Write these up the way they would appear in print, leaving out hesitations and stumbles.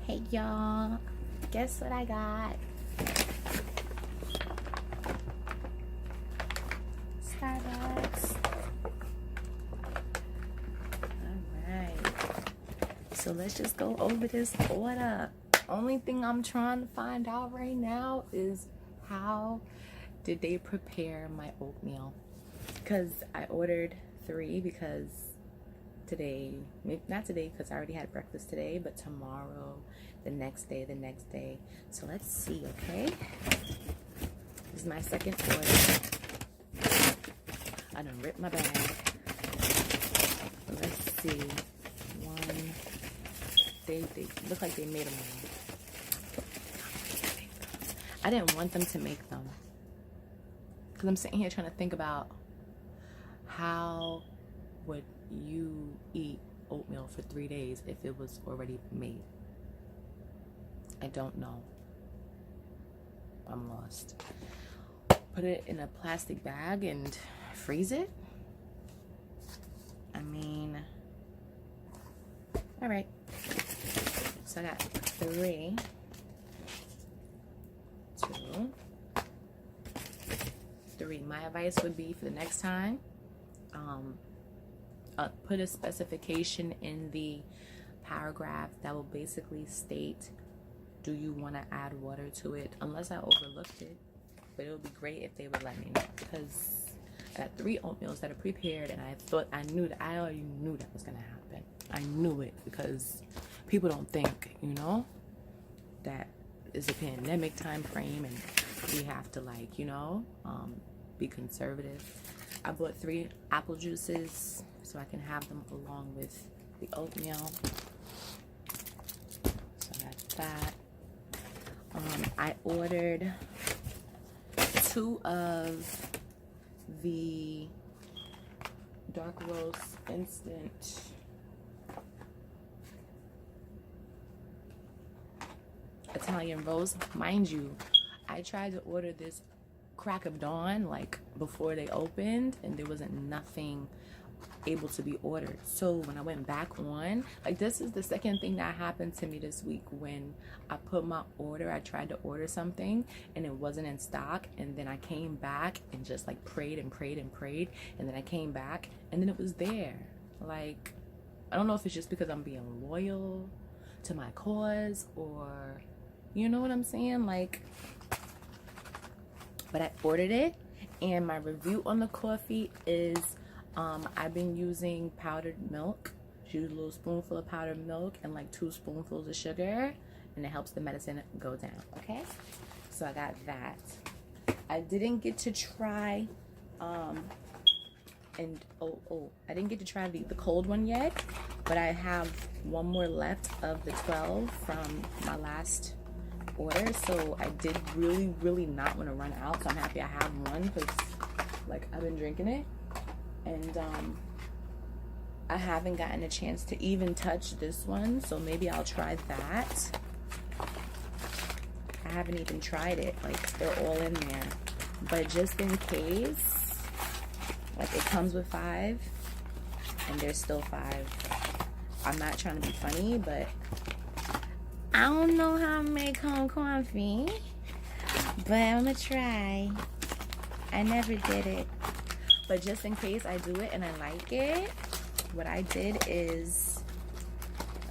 Hey y'all, guess what I got? Starbucks. Alright, so let's just go over this order. Only thing I'm trying to find out right now is how did they prepare my oatmeal? Because I ordered 3 because today, maybe not today because I already had breakfast today, but tomorrow, the next day. So let's see, okay? This is my second order. I done ripped my bag. Let's see. One. They look like they made them all. I didn't want them to make them. Because I'm sitting here trying to think about how would you eat oatmeal for 3 days if it was already made? I don't know. I'm lost. Put it in a plastic bag and freeze it? I mean, all right. So I got 3, 2, 3. My advice would be for the next time, put a specification in the paragraph that will basically state, do you want to add water to it? Unless I overlooked it, but it would be great if they would let me know, because I got 3 oatmeals that are prepared, and I already knew that was gonna happen. I knew it because people don't think, that is a pandemic time frame, and we have to be conservative. I bought 3 apple juices so I can have them along with the oatmeal. So that's that. I ordered 2 of the dark roast instant Italian roast. Mind you, I tried to order this crack of dawn like before they opened, and there wasn't nothing able to be ordered. So when I went back on, this is the second thing that happened to me this week. When I put my order, I tried to order something and it wasn't in stock, and then I came back and just prayed, and then I came back and then it was there. I don't know if it's just because I'm being loyal to my cause, or you know what I'm saying, but I ordered it, and my review on the coffee is I've been using powdered milk. Use a little spoonful of powdered milk and 2 spoonfuls of sugar, and it helps the medicine go down. Okay, so I got that. I didn't get to try I didn't get to try the cold one yet, but I have 1 more left of the 12 from my last order. So I did really not want to run out, so I'm happy I have one, because I've been drinking it, and I haven't gotten a chance to even touch this one, so maybe I'll try that. I haven't even tried it. They're all in there, but just in case, it comes with 5 and there's still 5. I'm not trying to be funny, but I don't know how to make home coffee, but I'm gonna try. I never did it, but just in case I do it and I like it, what I did is,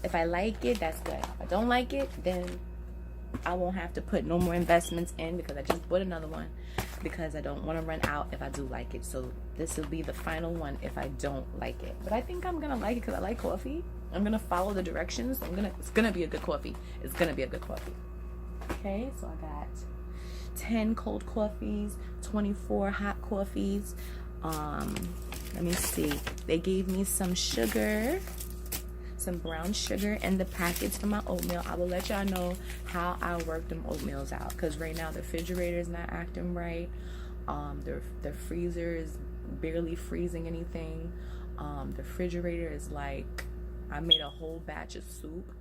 if I like it, that's good. If I don't like it, then I won't have to put no more investments in, because I just bought another one, because I don't want to run out if I do like it. So this will be the final one if I don't like it, but I think I'm gonna like it because I like coffee. I'm gonna follow the directions. It's gonna be a good coffee. It's gonna be a good coffee. Okay, so I got 10 cold coffees, 24 hot coffees. Let me see. They gave me some sugar, some brown sugar in the packets for my oatmeal. I will let y'all know how I work them oatmeals out, because right now the refrigerator is not acting right. The freezer is barely freezing anything. The refrigerator is I made a whole batch of soup.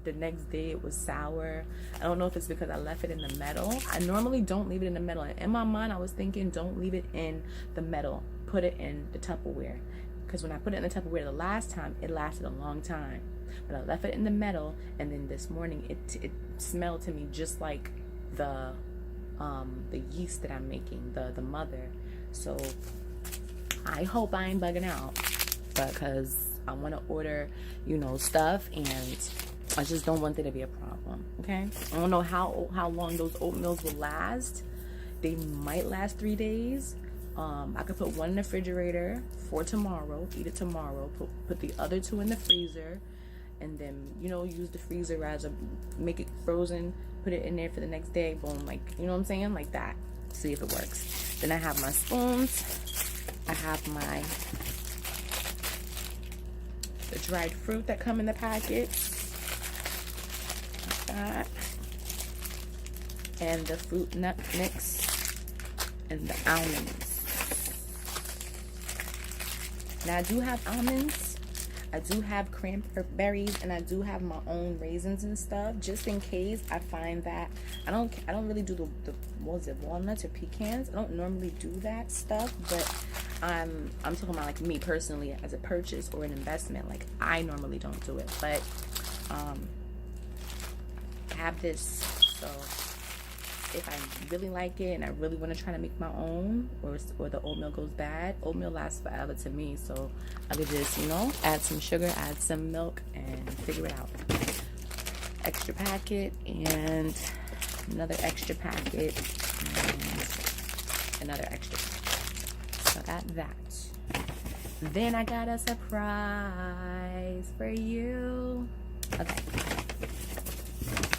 The next day it was sour. I don't know if it's because I left it in the metal. I normally don't leave it in the metal. In my mind, I was thinking, don't leave it in the metal. Put it in the Tupperware. Because when I put it in the Tupperware the last time, it lasted a long time. but I left it in the metal, and then this morning it smelled to me just like the yeast that I'm making, the mother. So I hope I ain't bugging out, because I want to order, you know, stuff, and I just don't want there to be a problem. Okay, I don't know how long those oatmeals will last. They might last 3 days. I could put one in the refrigerator for tomorrow, eat it tomorrow, put the other 2 in the freezer, and then, you know, use the freezer as make it frozen, put it in there for the next day, boom, like, you know what I'm saying, like that. See if it works. Then I have my spoons. I have the dried fruit that come in the packet, like that, and the fruit nut mix, and the almonds. Now I do have almonds, I do have cranberries, and I do have my own raisins and stuff, just in case I find that I don't really do the what was it, walnuts or pecans. I don't normally do that stuff, but I'm talking about like me personally as a purchase or an investment. Like, I normally don't do it, but I have this, so if I really like it and I really want to try to make my own, or the oatmeal goes bad, oatmeal lasts forever to me, so I could just, you know, add some sugar, add some milk, and figure it out. Extra packet, and another extra packet, and another extra packet. So I got that. Then I got a surprise for you. Okay.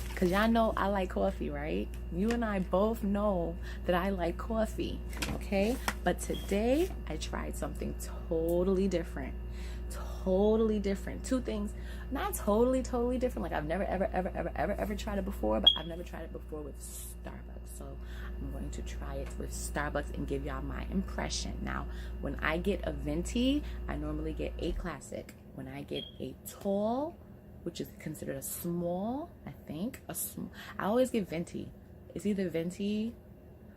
Because y'all know I like coffee, right? You and I both know that I like coffee, okay? But today, I tried something totally different. Totally different. 2 things. Not totally different. Like, I've never, ever tried it before, but I've never tried it before with Starbucks. So, I'm going to try it with Starbucks and give y'all my impression. Now, when I get a venti, I normally get a classic. When I get a tall, which is considered a small, I think. I always get venti. It's either venti,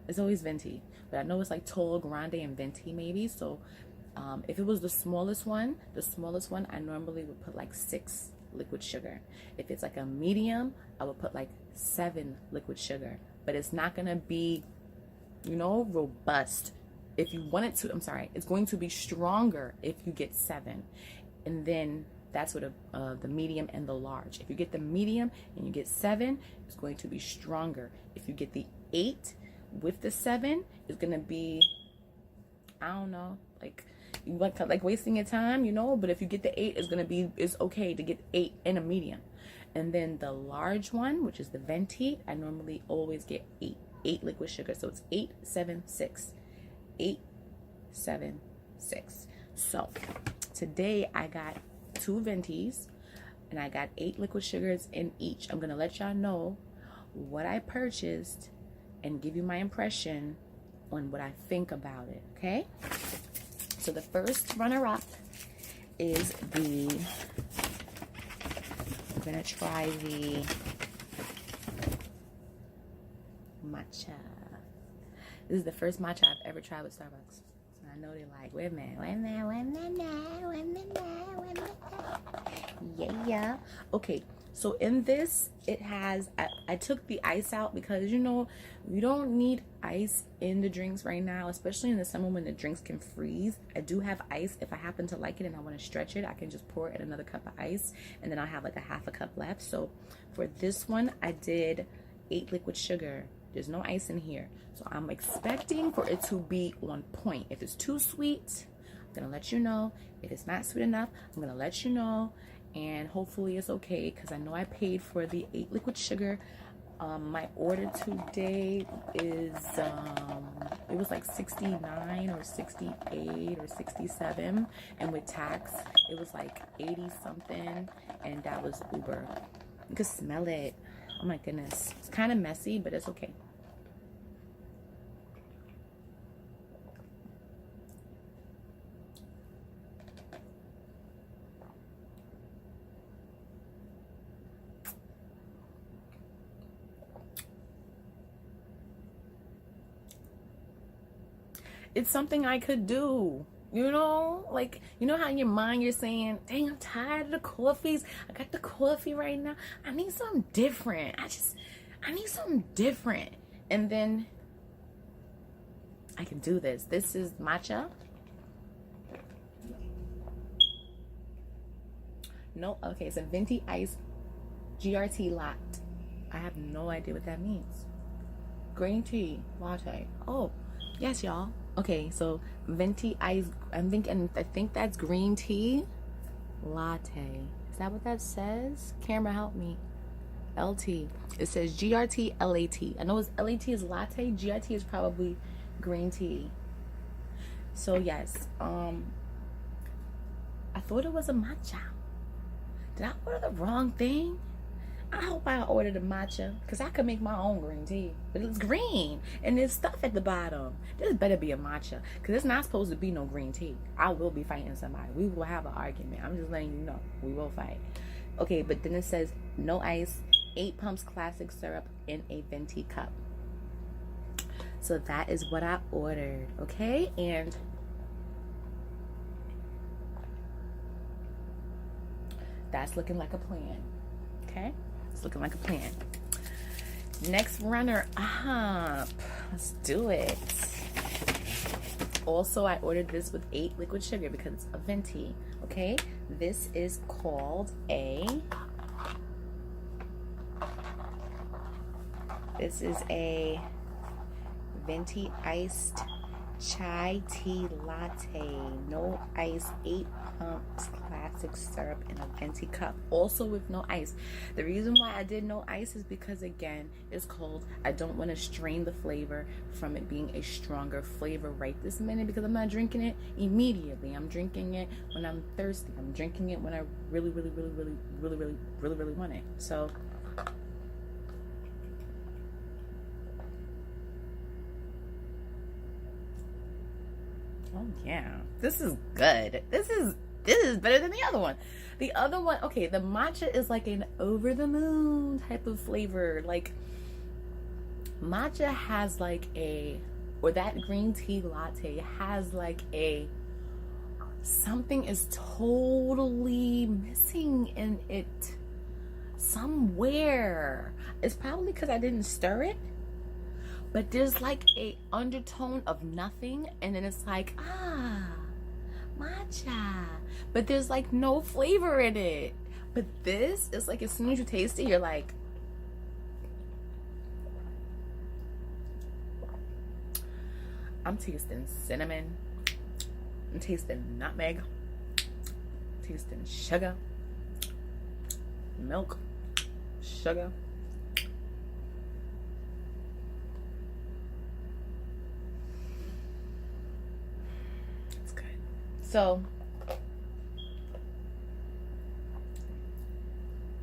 it's always venti. But I know it's like tall, grande, and venti maybe. So if it was the smallest one, I normally would put like 6 liquid sugar. If it's like a medium, I would put like 7 liquid sugar. But it's not gonna be, you know, robust. If you want it to, it's going to be stronger if you get 7. And then that's what the medium and the large. If you get the medium and you get 7, it's going to be stronger. If you get the 8 with the 7, it's gonna be, I don't know, like, you like wasting your time, you know. But if you get the 8, it's okay to get 8 in a medium. And then the large one, which is the venti, I normally always get 8 liquid sugar. So it's 8, 7, 6, 8, 7, 6. So today I got 2 ventis, and I got 8 liquid sugars in each. I'm gonna let y'all know what I purchased and give you my impression on what I think about it, okay? So the first runner-up is I'm gonna try the matcha. This is the first matcha I've ever tried with Starbucks. I know they're like, wait a minute. Yeah. Okay, so in this, it has, I took the ice out because, you know, you don't need ice in the drinks right now, especially in the summer when the drinks can freeze. I do have ice. If I happen to like it and I want to stretch it, I can just pour in another cup of ice, and then I'll have like a half a cup left. So for this one, I did 8 liquid sugar. There's no ice in here. So I'm expecting for it to be on point. If it's too sweet, I'm going to let you know. If it's not sweet enough, I'm going to let you know. And hopefully it's okay, because I know I paid for the 8 liquid sugar. My order today is, it was like 69 or 68 or 67. And with tax, it was like 80 something. And that was Uber. You can smell it. Oh my goodness. It's kind of messy, but it's okay. It's something I could do. You know, like, you know how in your mind you're saying, dang, I'm tired of the coffees. I got the coffee right now. I need something different. I need something different. And then I can do this. This is matcha. No, okay, it's a venti ice GRT latte. I have no idea what that means. Green tea latte. Oh, yes, y'all. Okay, so venti ice. I think that's green tea latte. Is that what that says? Camera, help me. LT. It says GRT LAT. I know it's LAT is latte. GRT is probably green tea. So yes, I thought it was a matcha. Did I order the wrong thing? I hope I ordered a matcha, because I could make my own green tea. But it's green, and there's stuff at the bottom. This better be a matcha, because it's not supposed to be no green tea. I will be fighting somebody. We will have an argument. I'm just letting you know. We will fight. Okay, but then it says, no ice, 8 pumps classic syrup in a venti cup. So that is what I ordered, okay? And that's looking like a plan, okay? It's looking like a plan. Next runner up. Let's do it. Also, I ordered this with 8 liquid sugar because it's a venti, okay? This is called a... This is a venti iced chai tea latte. No ice, 8 pumps classic syrup in a venti cup, also with no ice. The reason why I did no ice is because, again, it's cold. I don't want to strain the flavor from it being a stronger flavor right this minute, because I'm not drinking it immediately. I'm drinking it when I'm thirsty. I'm drinking it when I really want it. So oh yeah, this is good. This is better than the other one. The other one, okay, the matcha is like an over the moon type of flavor. Like, matcha has like or that green tea latte has like something is totally missing in it somewhere. It's probably because I didn't stir it. But there's like a undertone of nothing, and then it's like, matcha. But there's like no flavor in it. But this is like, as soon as you taste it, you're like, I'm tasting cinnamon. I'm tasting nutmeg. I'm tasting sugar. Milk. Sugar. So,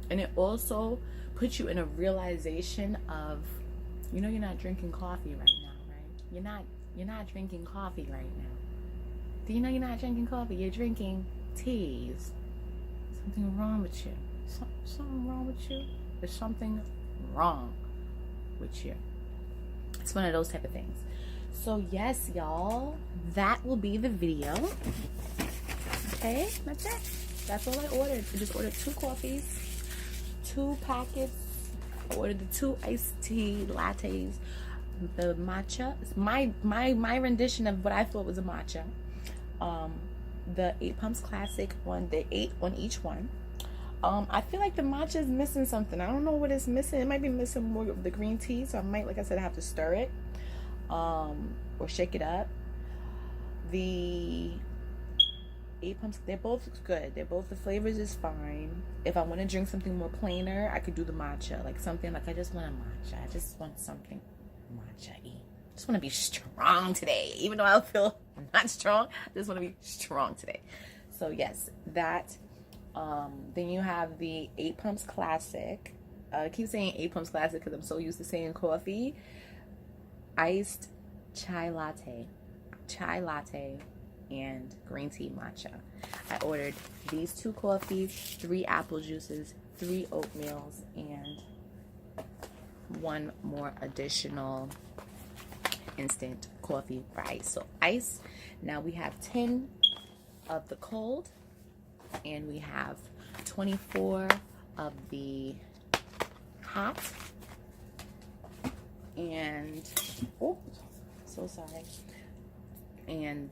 and it also puts you in a realization of, you know, you're not drinking coffee right now, right? You're not drinking coffee right now. Do you know you're not drinking coffee? You're drinking teas. Something wrong with you. Something wrong with you? There's something wrong with you. It's one of those type of things. So yes, y'all, that will be the video. Okay, that's it. That's all I ordered. I just ordered 2 coffees, 2 packets. I ordered the 2 iced tea lattes, the matcha. It's my rendition of what I thought was a matcha. The 8 pumps classic one, the 8 on each one. I feel like the matcha is missing something. I don't know what it's missing. It might be missing more of the green tea, so I might, like I said, have to stir it. Or shake it up. The 8 pumps, they're both good. They're both, the flavors is fine. If I want to drink something more plainer, I could do the matcha. Like something like, I just want a matcha. I just want something matcha-y. I just want to be strong today. Even though I feel not strong, I just want to be strong today. So yes, that. Then you have the 8 pumps classic. I keep saying 8 pumps classic because I'm so used to saying coffee. Iced chai latte, and green tea matcha. I ordered these 2 coffees, 3 apple juices, 3 oatmeals, and 1 more additional instant coffee for ice. So ice, now we have 10 of the cold, and we have 24 of the hot. And oh, so sorry. And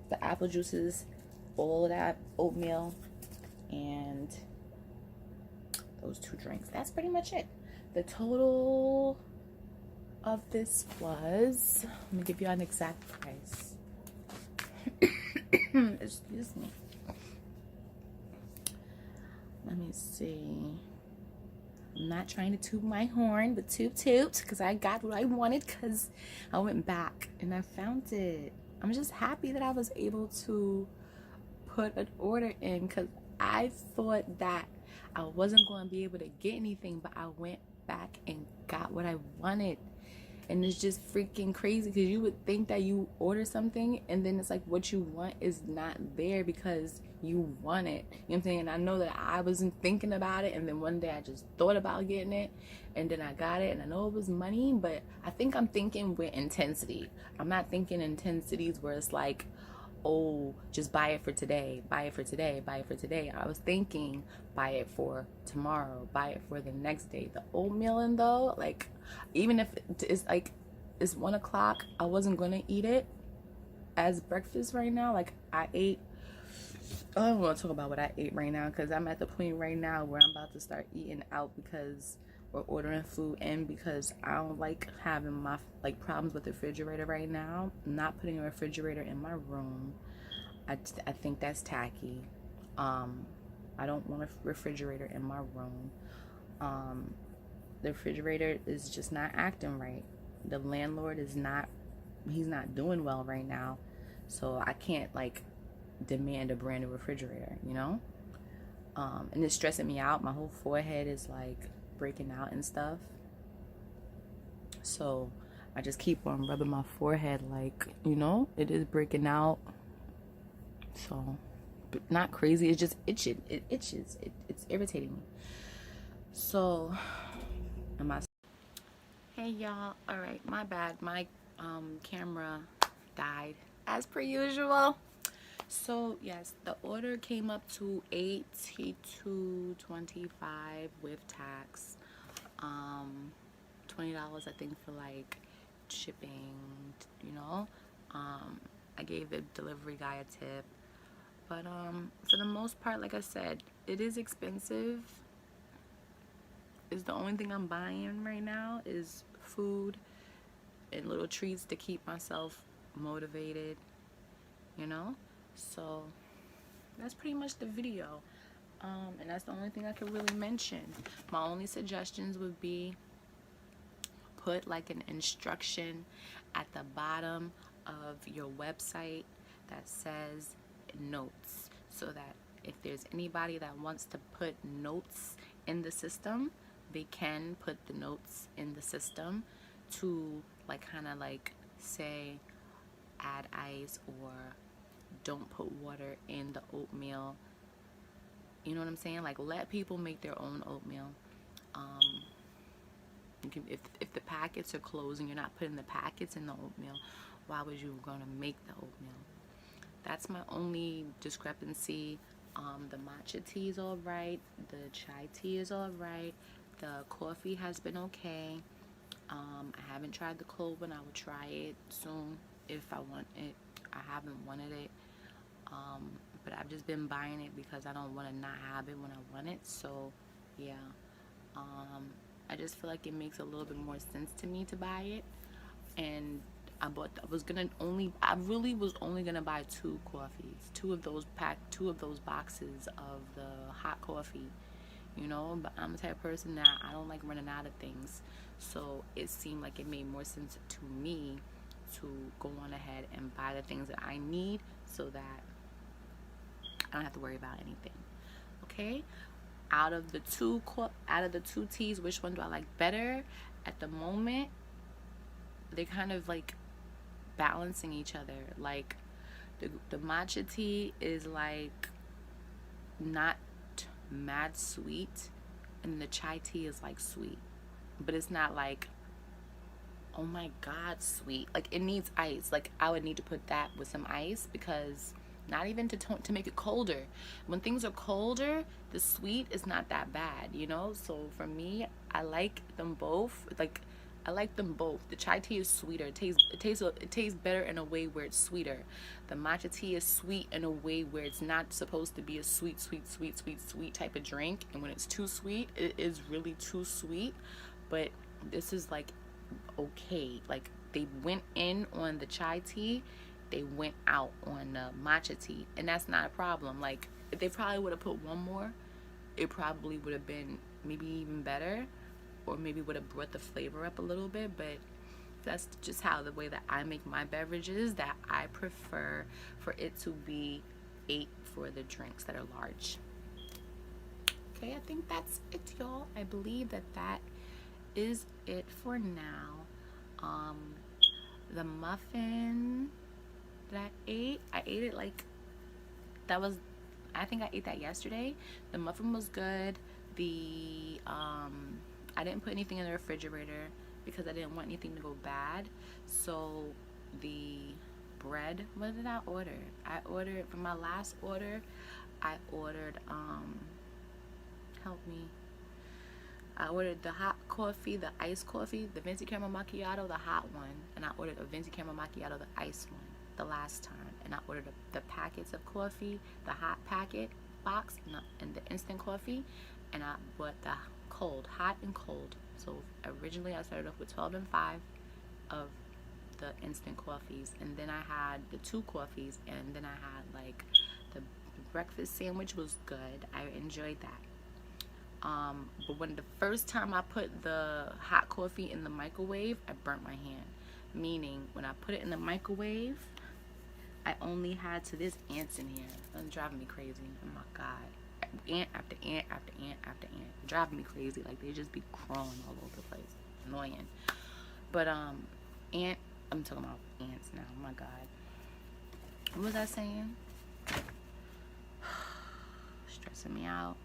the apple juices, all of that oatmeal, and those 2 drinks. That's pretty much it. The total of this was, let me give you an exact price. Excuse me. Let me see. I'm not trying to toot my horn, but toot because I got what I wanted, because I went back and I found it. I'm just happy that I was able to put an order in, because I thought that I wasn't going to be able to get anything, but I went back and got what I wanted. And it's just freaking crazy, because you would think that you order something and then it's like what you want is not there because you want it. You know what I'm saying? And I know that I wasn't thinking about it, and then one day I just thought about getting it, and then I got it, and I know it was money, but I think I'm thinking with intensity. I'm not thinking intensities where it's like, oh, just buy it for today, buy it for today, buy it for today. I was thinking buy it for tomorrow, buy it for the next day. The oatmeal, and though, like, even if it's like it's 1 o'clock, I wasn't gonna eat it as breakfast right now. Like, I don't want to talk about what I ate right now, because I'm at the point right now where I'm about to start eating out, because we're ordering food in, because I don't like having my problems with the refrigerator right now. I'm not putting a refrigerator in my room. I think that's tacky. I don't want a refrigerator in my room. The refrigerator is just not acting right. The landlord is not, he's not doing well right now, so I can't like demand a brand new refrigerator, you know. And it's stressing me out. My whole forehead is like breaking out and stuff, so I just keep on rubbing my forehead, like, you know, it is breaking out. So, but not crazy, it's just itching. It itches. It's irritating me. So hey y'all, all right, my bad, my camera died as per usual. So yes, the order came up to $82.25 with tax. $20 I think for like shipping, you know. I gave the delivery guy a tip, but for the most part, like I said, it is expensive. Is the only thing I'm buying right now is food and little treats to keep myself motivated, you know. So that's pretty much the video, and that's the only thing I could really mention. My only suggestions would be put like an instruction at the bottom of your website that says notes, so that if there's anybody that wants to put notes in the system, they can put the notes in the system to like kind of like say add ice or don't put water in the oatmeal. You know what I'm saying? Like, let people make their own oatmeal. You can, if the packets are closed and you're not putting the packets in the oatmeal, why would you gonna make the oatmeal? That's my only discrepancy. The matcha tea is all right. The chai tea is all right. The coffee has been okay. I haven't tried the cold one. I will try it soon if I want it. I haven't wanted it, but I've just been buying it because I don't want to not have it when I want it. So yeah, I just feel like it makes a little bit more sense to me to buy it. And I really was only gonna buy 2 coffees, 2 of those boxes of the hot coffee, you know. But I'm the type of person that I don't like running out of things, so it seemed like it made more sense to me to go on ahead and buy the things that I need, so that I don't have to worry about anything. Okay, out of the two teas, which one do I like better? At the moment, they're kind of like balancing each other. Like the matcha tea is like not mad sweet, and the chai tea is like sweet, but it's not like, oh my god, sweet. Like, it needs ice. Like, I would need to put that with some ice, because Not even to make it colder. When things are colder, the sweet is not that bad, you know? So for me, I like them both. Like, I like them both. The chai tea is sweeter. It tastes better in a way where it's sweeter. The matcha tea is sweet in a way where it's not supposed to be a sweet type of drink. And when it's too sweet, it is really too sweet. But this is like okay. Like, they went in on the chai tea, they went out on the matcha tea, and that's not a problem. Like, if they probably would have put one more, it probably would have been maybe even better, or maybe would have brought the flavor up a little bit. But that's just how the way that I make my beverages, that I prefer for it to be 8 for the drinks that are large. Okay, I think that's it, y'all. I believe that is it for now. The muffin that I ate it like, that was, I think I ate that yesterday. The muffin was good. I didn't put anything in the refrigerator because I didn't want anything to go bad. So the bread, what did I order? I ordered, for my last order, I ordered, help me. I ordered the hot coffee, the iced coffee, the Venti Caramel Macchiato, the hot one, and I ordered a Venti Caramel Macchiato, the iced one, the last time. And I ordered the packets of coffee, the hot packet box, and the instant coffee, and I bought the cold, hot and cold. So originally I started off with 12 and 5 of the instant coffees, and then I had the 2 coffees, and then I had like the breakfast sandwich was good. I enjoyed that. But when the first time I put the hot coffee in the microwave, I burnt my hand. Meaning, when I put it in the microwave, I only had to, there's ants in here. It's driving me crazy. Oh my God. Ant after ant after ant after ant. Driving me crazy. Like, they just be crawling all over the place. Annoying. But, I'm talking about ants now. Oh my God. What was I saying? Stressing me out.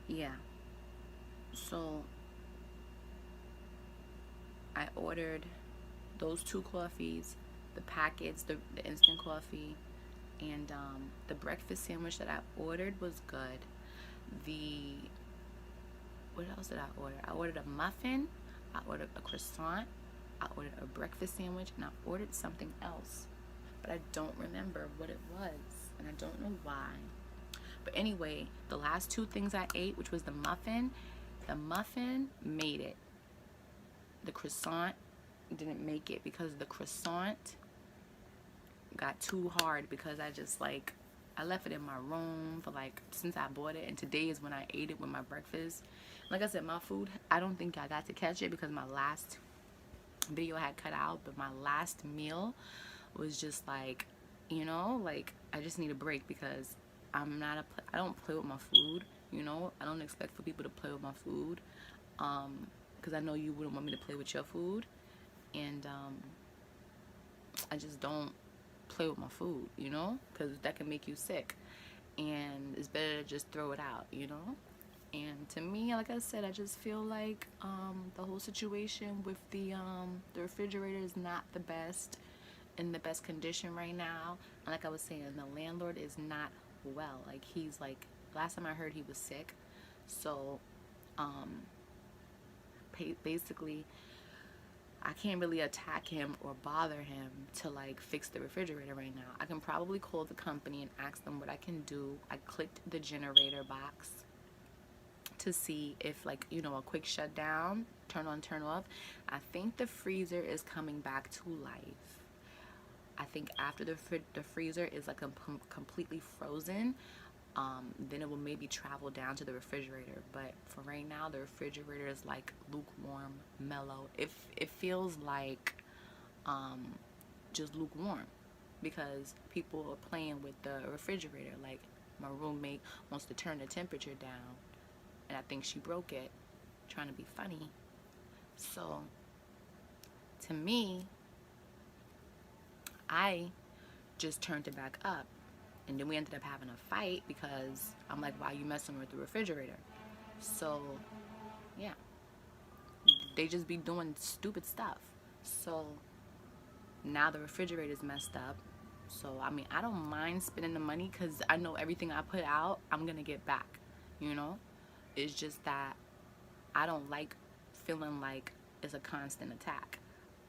Yeah, so I ordered those 2 coffees, the packets, the instant coffee, and the breakfast sandwich that I ordered was good. What else did I order? I ordered a muffin, I ordered a croissant, I ordered a breakfast sandwich, and I ordered something else, but I don't remember what it was, and I don't know why. But anyway, the last 2 things I ate, which was the muffin made it. The croissant didn't make it because the croissant got too hard because I left it in my room for since I bought it, and today is when I ate it with my breakfast. Like I said, my food, I don't think I got to catch it because my last video had cut out, but my last meal was just I just need a break because I don't play with my food, you know. I don't expect for people to play with my food, because I know you wouldn't want me to play with your food, and I just don't play with my food, you know, because that can make you sick, and it's better to just throw it out, you know. And to me, like I said, I just feel like the whole situation with the refrigerator is not the best, in the best condition right now. And like I was saying, the landlord is not well. He's last time I heard, he was sick. So basically I can't really attack him or bother him to fix the refrigerator right now. I can probably call the company and ask them what I can do. I clicked the generator box to see if a quick shutdown, turn on, turn off. I think the freezer is coming back to life. I think after the freezer is completely frozen, then it will maybe travel down to the refrigerator. But for right now, the refrigerator is lukewarm, mellow. It feels just lukewarm because people are playing with the refrigerator. My roommate wants to turn the temperature down, and I think she broke it trying to be funny. So to me, I just turned it back up, and then we ended up having a fight because I'm like, why are you messing with the refrigerator? So yeah, they just be doing stupid stuff. So now the refrigerator's messed up, So, I mean, I don't mind spending the money because I know everything I put out, I'm going to get back, you know? It's just that I don't like feeling like it's a constant attack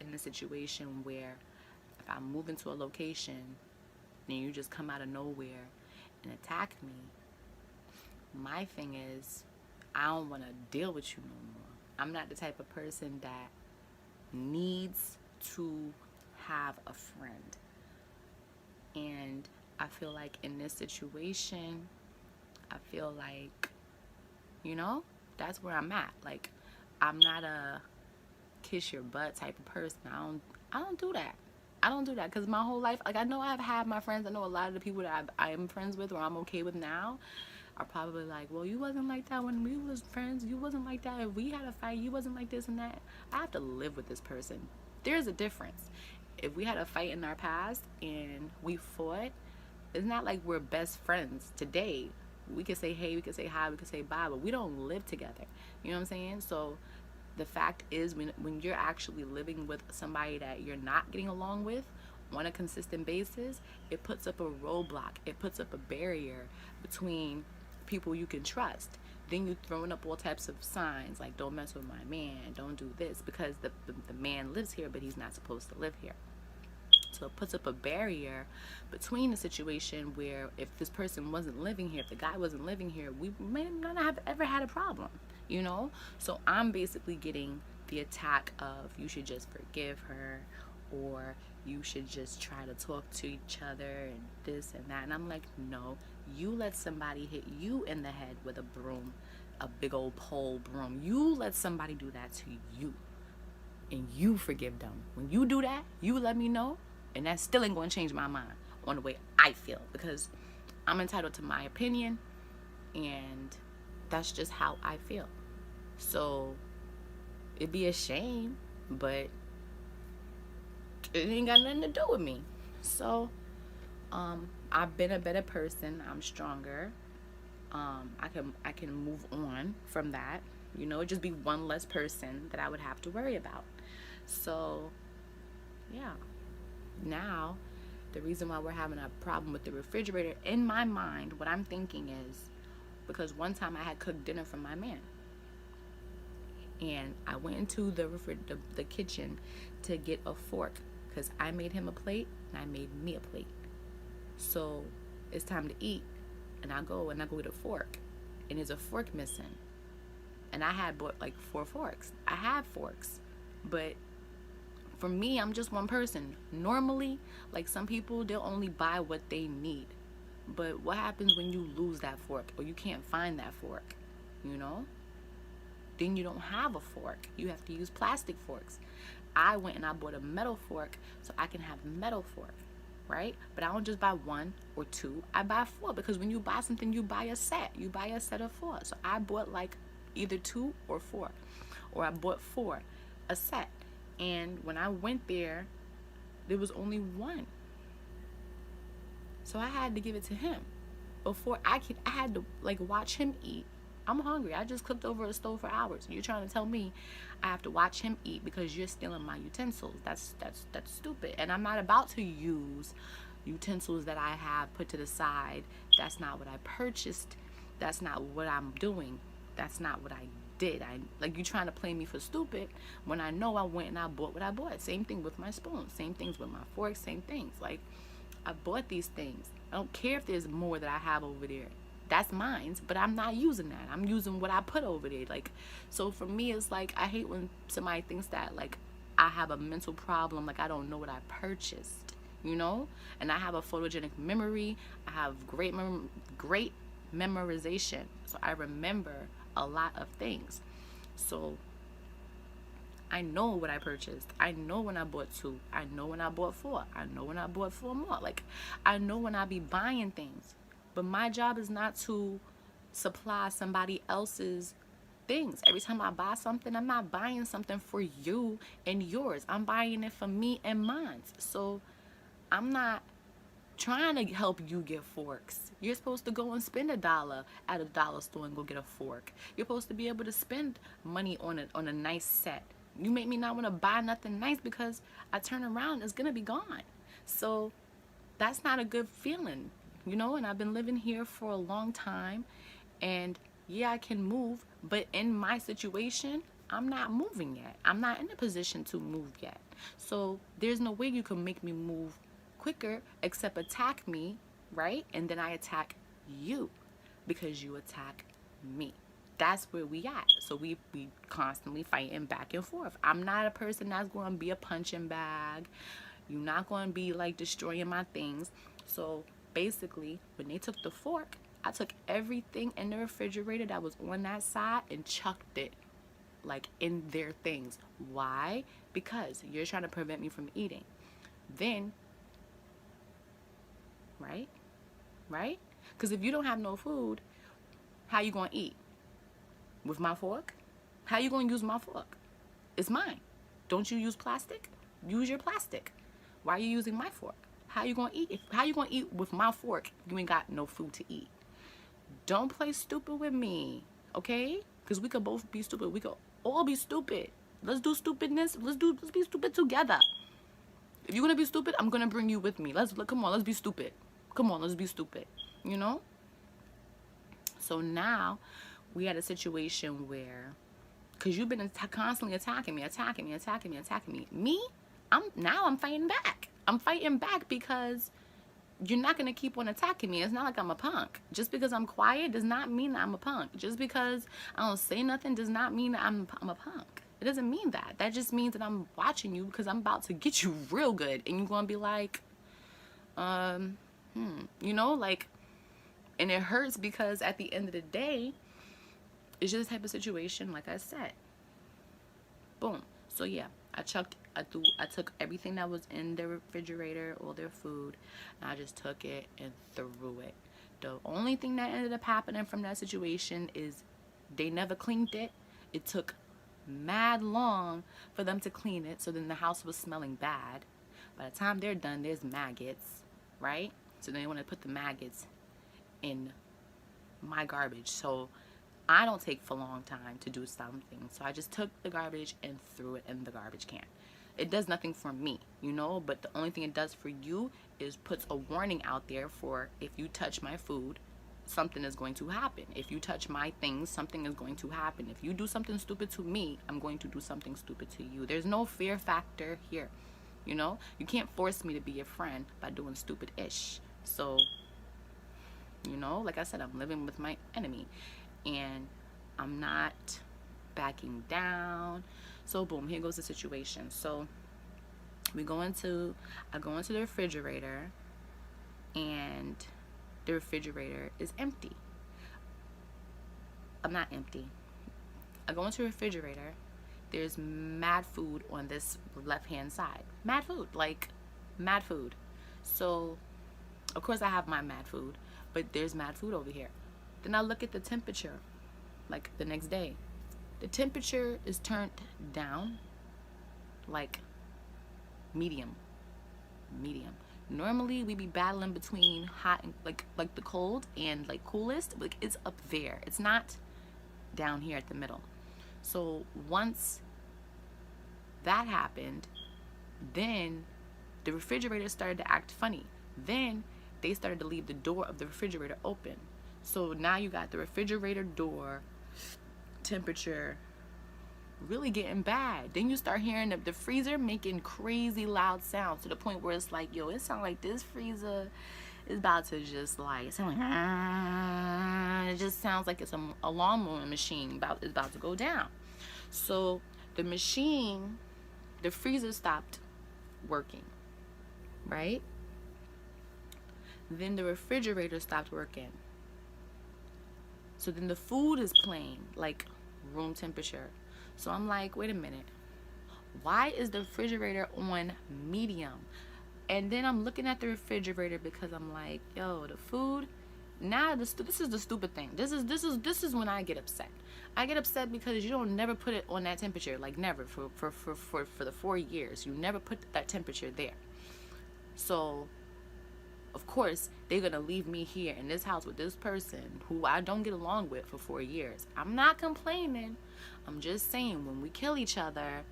in a situation where if I move into a location and you just come out of nowhere and attack me, my thing is I don't want to deal with you no more. I'm not the type of person that needs to have a friend. And I feel like in this situation, I feel like, that's where I'm at. Like, I'm not a kiss your butt type of person. I don't do that. I don't do that because my whole life, like, I know I've had my friends. I know a lot of the people that I am friends with or I'm okay with now are probably like, well, you wasn't like that when we was friends. You wasn't like that if we had a fight. You wasn't like this and that. I have to live with this person. There's a difference. If we had a fight in our past and we fought, it's not like we're best friends today. We could say hey, we could say hi, we could say bye, but we don't live together. You know what I'm saying? So the fact is, when you're actually living with somebody that you're not getting along with on a consistent basis, it puts up a roadblock. It puts up a barrier between people you can trust. Then you throwing up all types of signs like don't mess with my man, don't do this, because the man lives here but he's not supposed to live here. So it puts up a barrier between the situation where if this person wasn't living here, if the guy wasn't living here, we may not have ever had a problem, you know? So I'm basically getting the attack of you should just forgive her, or you should just try to talk to each other and this and that. And I'm like, no, you let somebody hit you in the head with a broom, a big old pole broom. You let somebody do that to you and you forgive them. When you do that, you let me know. And that still ain't going to change my mind on the way I feel, because I'm entitled to my opinion and that's just how I feel. So it'd be a shame, but it ain't got nothing to do with me. So I've been a better person. I'm stronger. I can move on from that. It'd just be one less person that I would have to worry about. So yeah. Now, the reason why we're having a problem with the refrigerator, in my mind, what I'm thinking is because one time I had cooked dinner for my man. And I went into the kitchen to get a fork because I made him a plate and I made me a plate. So it's time to eat. And I go get a fork. And there's a fork missing. And I had bought like 4 forks. I have forks. But for me, I'm just one person. Normally, like some people, they'll only buy what they need. But what happens when you lose that fork or you can't find that fork? Then you don't have a fork. You have to use plastic forks. I went and I bought a metal fork so I can have a metal fork, right? But I don't just buy 1 or 2. I buy 4 because when you buy something, you buy a set. You buy a set of 4. So I bought like either 2 or 4. Or I bought 4, a set. And when I went there was only 1. So I had to give it to him. Before I had to like watch him eat. I'm hungry. I just cooked over a stove for hours. You're trying to tell me I have to watch him eat because you're stealing my utensils. That's stupid. And I'm not about to use utensils that I have put to the side. That's not what I purchased. That's not what I'm doing. That's not what I did. You trying to play me for stupid when I know I went and I bought what I bought. Same thing with my spoons, same things with my forks, same things. Like, I bought these things. I don't care if there's more that I have over there. That's mine, but I'm not using that. I'm using what I put over there. Like, so for me, it's like I hate when somebody thinks that like I have a mental problem, like I don't know what I purchased, And I have a photogenic memory. I have great memorization, so I remember a lot of things. So I know what I purchased. I know when I bought 2. I know when I bought 4. I know when I bought 4 more. Like, I know when I be buying things. But my job is not to supply somebody else's things. Every time I buy something, I'm not buying something for you and yours. I'm buying it for me and mine. So I'm not trying to help you get forks. You're supposed to go and spend $1 at a dollar store and go get a fork. You're supposed to be able to spend money on a nice set. You make me not want to buy nothing nice because I turn around, it's gonna be gone. So that's not a good feeling, you know. And I've been living here for a long time, and yeah, I can move, but in my situation, I'm not moving yet. I'm not in a position to move yet. So there's no way you can make me move quicker except attack me, right? And then I attack you because you attack me. That's where we at. So we constantly fighting back and forth. I'm not a person that's going to be a punching bag. You're not going to be like destroying my things. So basically, when they took the fork, I took everything in the refrigerator that was on that side and chucked it like in their things. Why? Because you're trying to prevent me from eating. Then, right? Because if you don't have no food, how you going to eat? With my fork? How you going to use my fork? It's mine. Don't you use plastic? Use your plastic. Why are you using my fork? How you going to eat? How you going to eat with my fork? You ain't got no food to eat. Don't play stupid with me, okay? Because we could both be stupid. We could all be stupid. Let's do stupidness. Let's be stupid together. If you're gonna be stupid, I'm gonna bring you with me. Come on, let's be stupid. Come on, let's be stupid. You know? So now we had a situation where, because you've been constantly attacking me. I'm fighting back. I'm fighting back because you're not going to keep on attacking me. It's not like I'm a punk. Just because I'm quiet does not mean that I'm a punk. Just because I don't say nothing does not mean that I'm a punk. It doesn't mean that. That just means that I'm watching you because I'm about to get you real good. And you're going to be like, you know, like, and it hurts because at the end of the day, it's just the type of situation, like I said. Boom. So yeah, I took everything that was in the refrigerator, all their food, and I just took it and threw it. The only thing that ended up happening from that situation is they never cleaned it. It took mad long for them to clean it, so then the house was smelling bad. By the time they're done, there's maggots, right? So they want to put the maggots in my garbage. So I don't take for a long time to do something. So I just took the garbage and threw it in the garbage can. It does nothing for me, you know, but the only thing it does for you is puts a warning out there for if you touch my food, something is going to happen. If you touch my things, something is going to happen. If you do something stupid to me, I'm going to do something stupid to you. There's no fear factor here, you know. You can't force me to be your friend by doing stupid-ish. So, you know, like I said, I'm living with my enemy. And I'm not backing down. So boom, here goes the situation. So I go into the refrigerator, and the refrigerator is empty. I'm not empty. I go into the refrigerator. There's mad food on this left-hand side. Mad food, like mad food. So of course I have my mad food, but there's mad food over here. Then I look at the temperature, like the next day. The temperature is turned down, like medium. Normally we be battling between hot and like the cold and like coolest. Like it's up there. It's not down here at the middle. So once that happened, then the refrigerator started to act funny. Then they started to leave the door of the refrigerator open. So now you got the refrigerator door temperature really getting bad. Then you start hearing the freezer making crazy loud sounds to the point where it's like, yo, it sounds like this freezer is about to just like, it just sounds like it's a lawnmower machine is about to go down. So the freezer stopped working, right? Then the refrigerator stopped working. So then the food is playing like room temperature. So I'm like, wait a minute. Why is the refrigerator on medium? And then I'm looking at the refrigerator because I'm like, yo, the food. Now this is the stupid thing. This is when I get upset. I get upset because you don't never put it on that temperature. Like never for the 4 years. You never put that temperature there. So of course, they're going to leave me here in this house with this person who I don't get along with for 4 years. I'm not complaining. I'm just saying when we kill each other,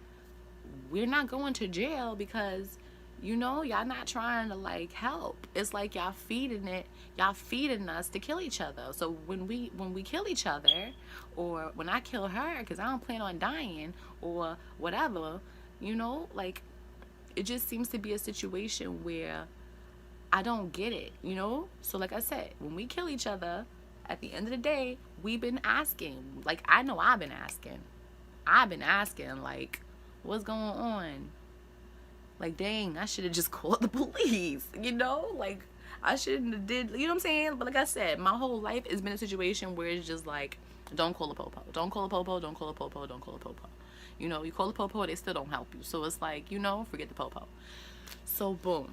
we're not going to jail because You know, y'all not trying to like help. It's like y'all feeding us to kill each other. So when we kill each other, or when I kill her because I don't plan on dying or whatever, you know, like it just seems to be a situation where I don't get it, you know? So like I said, when we kill each other, at the end of the day, we've been asking. Like I know I've been asking. Like, what's going on? Like, dang, I should have just called the police, you know? Like, I shouldn't have did, you know what I'm saying? But like I said, my whole life has been a situation where it's just like, don't call the popo. Don't call the popo, don't call the popo, don't call the popo. You know, you call the popo, they still don't help you. So it's like, you know, forget the popo. So boom.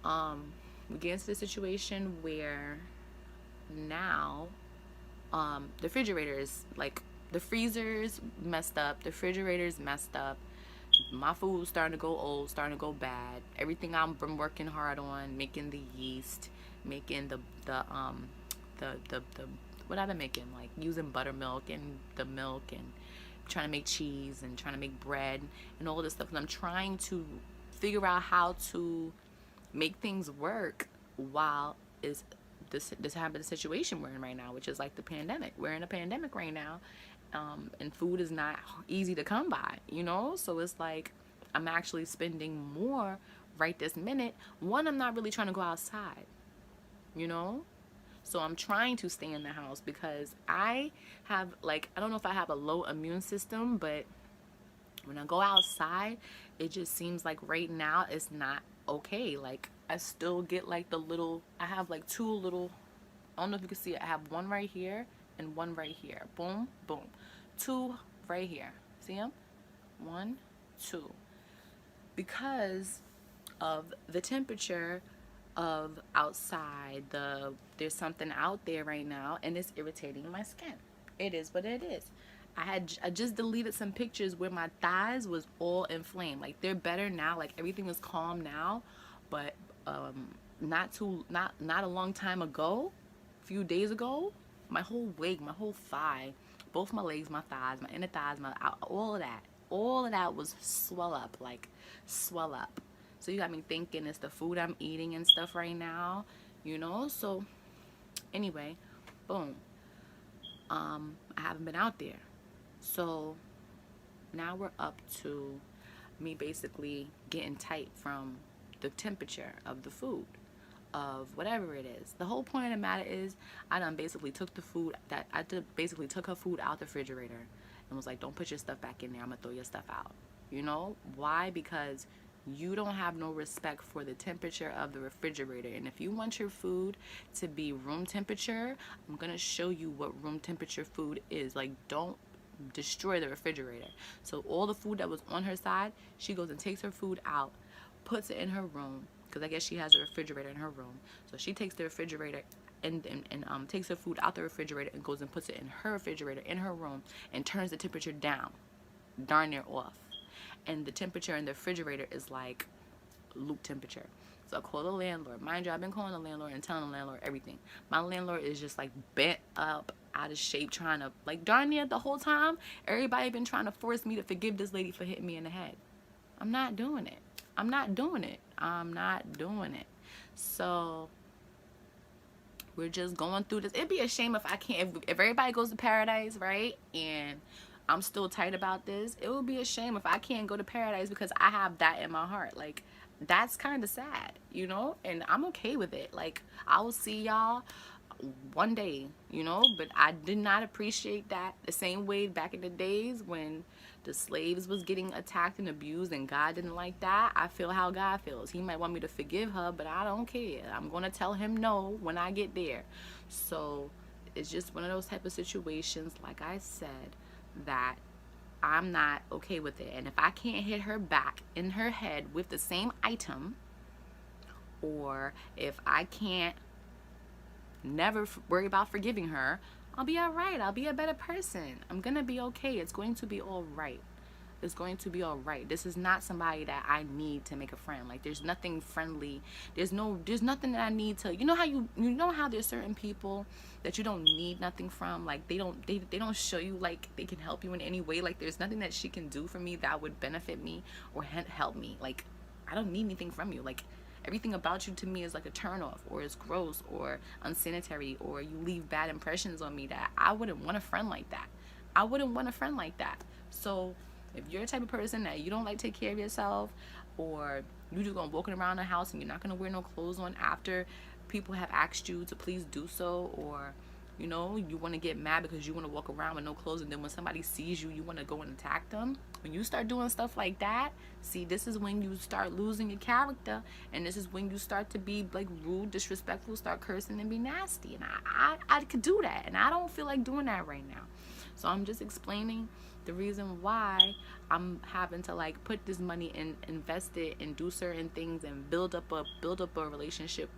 We get into the situation where now, the refrigerators, like the freezers messed up, the refrigerators messed up. My food's starting to go old, starting to go bad. Everything I've been working hard on, making the yeast, making the what I've been making, like using buttermilk and the milk, and trying to make cheese and trying to make bread and all this stuff. And I'm trying to figure out how to make things work while is this happened, the situation we're in right now, which is like the pandemic. We're in a pandemic right now. And food is not easy to come by, you know? So it's like I'm actually spending more right this minute. One, I'm not really trying to go outside, you know? So I'm trying to stay in the house because I have, like, I don't know if I have a low immune system, but when I go outside, it just seems like right now it's not okay. Like, I still get like I have like two little, I don't know if you can see it. I have one right here and one right here. Boom, boom. Two right here. See them? 1, 2. Because of the temperature of outside, there's something out there right now, and it's irritating my skin. It is what it is. I just deleted some pictures where my thighs was all inflamed. Like, they're better now. Like, everything is calm now. But not a long time ago, a few days ago, my whole leg, my whole thigh, both my legs, my thighs, my inner thighs, all of that was swell up. So you got me thinking it's the food I'm eating and stuff right now, you know? So anyway, boom. I haven't been out there. So now we're up to me basically getting tight from the temperature of the food, of whatever it is. The whole point of the matter is I basically took her food out the refrigerator and was like, don't put your stuff back in there. I'm gonna throw your stuff out. You know why? Because you don't have no respect for the temperature of the refrigerator. And if you want your food to be room temperature, I'm gonna show you what room temperature food is. Like, don't destroy the refrigerator. So all the food that was on her side, she goes and takes her food out, puts it in her room, because I guess she has a refrigerator in her room. So she takes the refrigerator and takes her food out the refrigerator and goes and puts it in her refrigerator in her room and turns the temperature down, darn near off. And the temperature in the refrigerator is like loop temperature. So I call the landlord. Mind you, I've been calling the landlord and telling the landlord everything. My landlord is just like bent up, out of shape, trying to, like, darn near the whole time, everybody been trying to force me to forgive this lady for hitting me in the head. I'm not doing it. So we're just going through this. It'd be a shame if I can't, if everybody goes to paradise, right? And I'm still tight about this. It would be a shame if I can't go to paradise because I have that in my heart. Like, that's kind of sad, you know? And I'm okay with it. Like, I will see y'all one day, you know? But I did not appreciate that the same way back in the days when the slaves was getting attacked and abused, and God didn't like that. I feel how God feels. He might want me to forgive her, but I don't care. I'm going to tell him no when I get there. So it's just one of those type of situations, like I said, that I'm not okay with it. And if I can't hit her back in her head with the same item, or if I can't never worry about forgiving her, I'll be all right. I'll be a better person. I'm going to be okay. It's going to be all right. It's going to be all right. This is not somebody that I need to make a friend. Like, there's nothing friendly. There's nothing that I need to, you know how there's certain people that you don't need nothing from. Like, they don't show you like they can help you in any way. Like, there's nothing that she can do for me that would benefit me or help me. Like, I don't need anything from you. Like, everything about you to me is like a turnoff, or it's gross, or unsanitary, or you leave bad impressions on me that I wouldn't want a friend like that. I wouldn't want a friend like that. So if you're the type of person that you don't like to take care of yourself, or you just gonna walking around the house and you're not gonna wear no clothes on after people have asked you to please do so, or you know, you want to get mad because you want to walk around with no clothes, and then when somebody sees you, you want to go and attack them. When you start doing stuff like that, see, this is when you start losing your character, and this is when you start to be like rude, disrespectful, start cursing and be nasty. And I could do that, and I don't feel like doing that right now. So I'm just explaining the reason why I'm having to like put this money and invest it and do certain things and build up a relationship,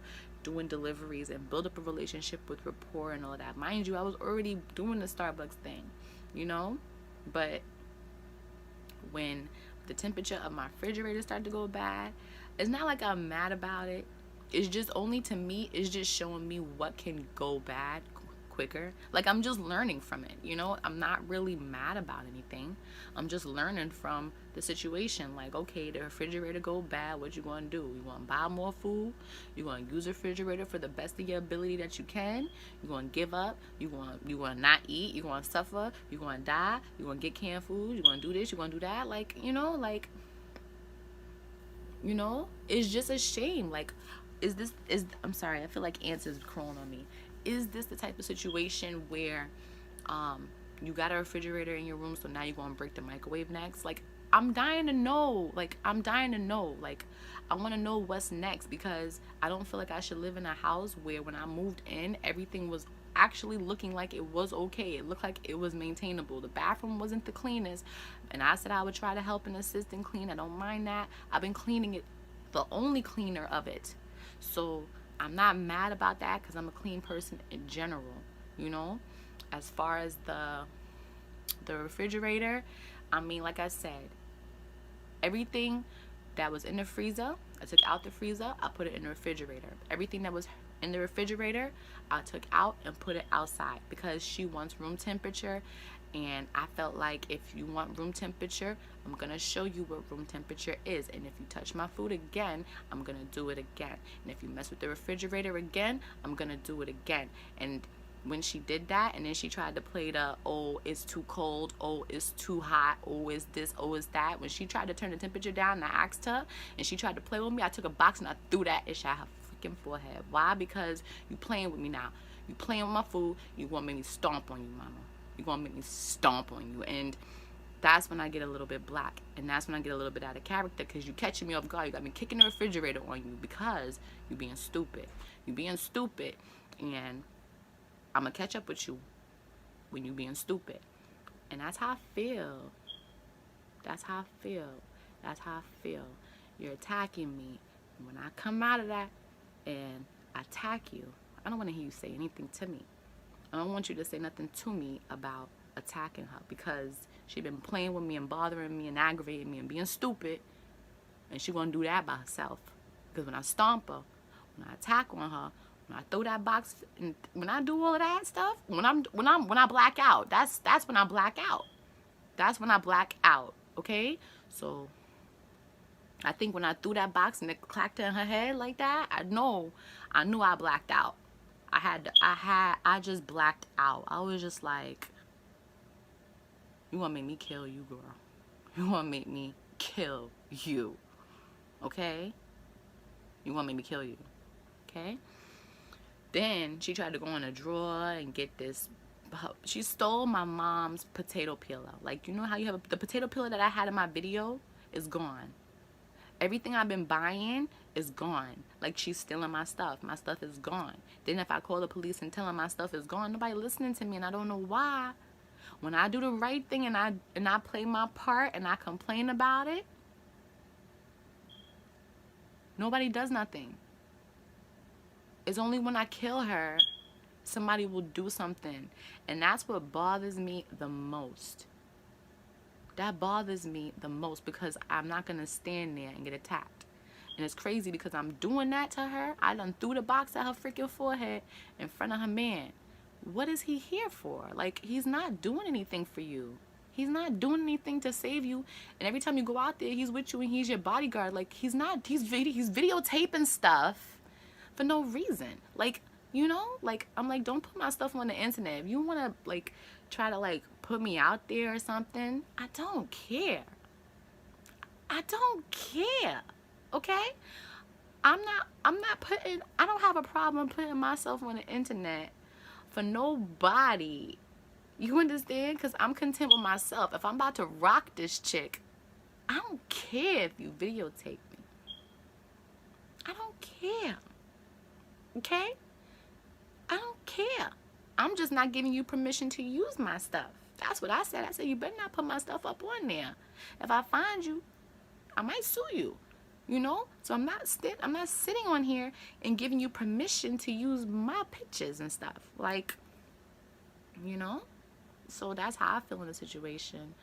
doing deliveries, and build up a relationship with rapport and all of that. Mind you, I was already doing the Starbucks thing, you know, but when the temperature of my refrigerator started to go bad, it's not like I'm mad about it. It's just, only to me, it's just showing me what can go bad quicker. Like, I'm just learning from it, you know. I'm not really mad about anything. I'm just learning from the situation. Like, okay, the refrigerator go bad, what you gonna do? You gonna buy more food? You gonna use the refrigerator for the best of your ability that you can? You gonna give up? You gonna not eat? You gonna suffer? You gonna die? You gonna get canned food? You gonna do this? You gonna do that? Like, you know, it's just a shame. Like, I'm sorry, I feel like ants is crawling on me. Is this the type of situation where you got a refrigerator in your room, so now you're going to break the microwave next? Like, I'm dying to know. Like, I want to know what's next, because I don't feel like I should live in a house where when I moved in, everything was actually looking like it was okay. It looked like it was maintainable. The bathroom wasn't the cleanest, and I said I would try to help and assist and clean. I don't mind that. I've been cleaning it, the only cleaner of it. So I'm not mad about that, because I'm a clean person in general, you know. As far as the refrigerator, I mean, like I said, everything that was in the freezer, I took out the freezer, I put it in the refrigerator. Everything that was in the refrigerator, I took out and put it outside, because she wants room temperature. And I felt like, if you want room temperature, I'm going to show you what room temperature is. And if you touch my food again, I'm going to do it again. And if you mess with the refrigerator again, I'm going to do it again. And when she did that, and then she tried to play the, oh, it's too cold, oh, it's too hot, oh, it's this, oh, it's that. When she tried to turn the temperature down, and I asked her, and she tried to play with me, I took a box and I threw that ish at her freaking forehead. Why? Because you playing with me now. You playing with my food. You want to make me stomp on you, mama. You're going to make me stomp on you. And that's when I get a little bit black. And that's when I get a little bit out of character, because you catching me off guard. You got me kicking the refrigerator on you because you being stupid. You being stupid. And I'm going to catch up with you when you being stupid. And that's how I feel. That's how I feel. That's how I feel. You're attacking me. And when I come out of that and attack you, I don't want to hear you say anything to me. I don't want you to say nothing to me about attacking her, because she been playing with me and bothering me and aggravating me and being stupid, and she gonna do that by herself. Because when I stomp her, when I attack on her, when I throw that box, and when I do all of that stuff, when I black out, that's when I black out. That's when I black out. Okay, so I think when I threw that box and it clacked in her head like that, I knew I blacked out. I just blacked out. I was just like, you want to make me kill you, girl. You want to make me kill you. Okay? You want to make me kill you. Okay? Then she tried to go in a drawer and get this. She stole my mom's potato peeler. Like, you know how you have the potato peeler that I had in my video is gone. Everything I've been buying is gone. Like, she's stealing my stuff. My stuff is gone. Then if I call the police and tell them my stuff is gone, nobody listening to me, and I don't know why. When I do the right thing and I play my part and I complain about it, nobody does nothing. It's only when I kill her, somebody will do something. And that's what bothers me the most. That bothers me the most, because I'm not going to stand there and get attacked. And it's crazy, because I'm doing that to her. I done threw the box at her freaking forehead in front of her man. What is he here for? Like, he's not doing anything for you. He's not doing anything to save you. And every time you go out there, he's with you and he's your bodyguard. Like, he's videotaping stuff for no reason. Like, you know, like, I'm like, don't put my stuff on the internet. If you want to, like, try to, like, put me out there or something, I don't care. I don't care. Okay? I don't have a problem putting myself on the internet for nobody. You understand? Because I'm content with myself. If I'm about to rock this chick, I don't care if you videotape me. I don't care. Okay? I don't care. I'm just not giving you permission to use my stuff. That's what I said. I said, you better not put my stuff up on there. If I find you, I might sue you. You know? So I'm not sitting on here and giving you permission to use my pictures and stuff. Like, you know? So that's how I feel in the situation.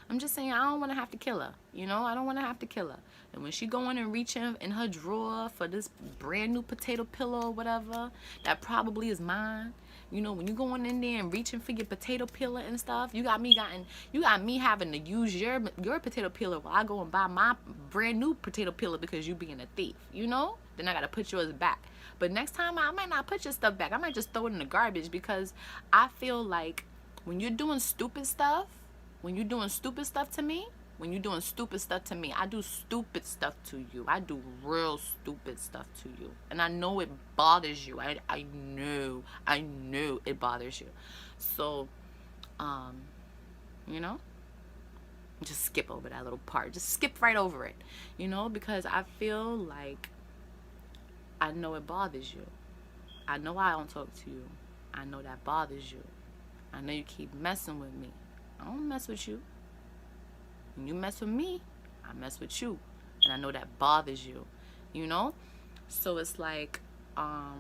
I'm just saying, I don't want to have to kill her. You know, I don't want to have to kill her. And when she go in and reach in her drawer for this brand new potato pillow or whatever, that probably is mine. You know, when you going in there and reaching for your potato peeler and stuff, you got me having to use your potato peeler while I go and buy my brand new potato peeler because you being a thief. You know? Then I got to put yours back. But next time I might not put your stuff back. I might just throw it in the garbage because I feel like when you're doing stupid stuff, to me, I do stupid stuff to you. I do real stupid stuff to you. And I know it bothers you. I know it bothers you. So, you know, just skip over that little part. Just skip right over it, you know, because I feel like I know it bothers you. I know I don't talk to you. I know that bothers you. I know you keep messing with me. I don't mess with you. When you mess with me, I mess with you. And I know that bothers you. You know? So it's like, I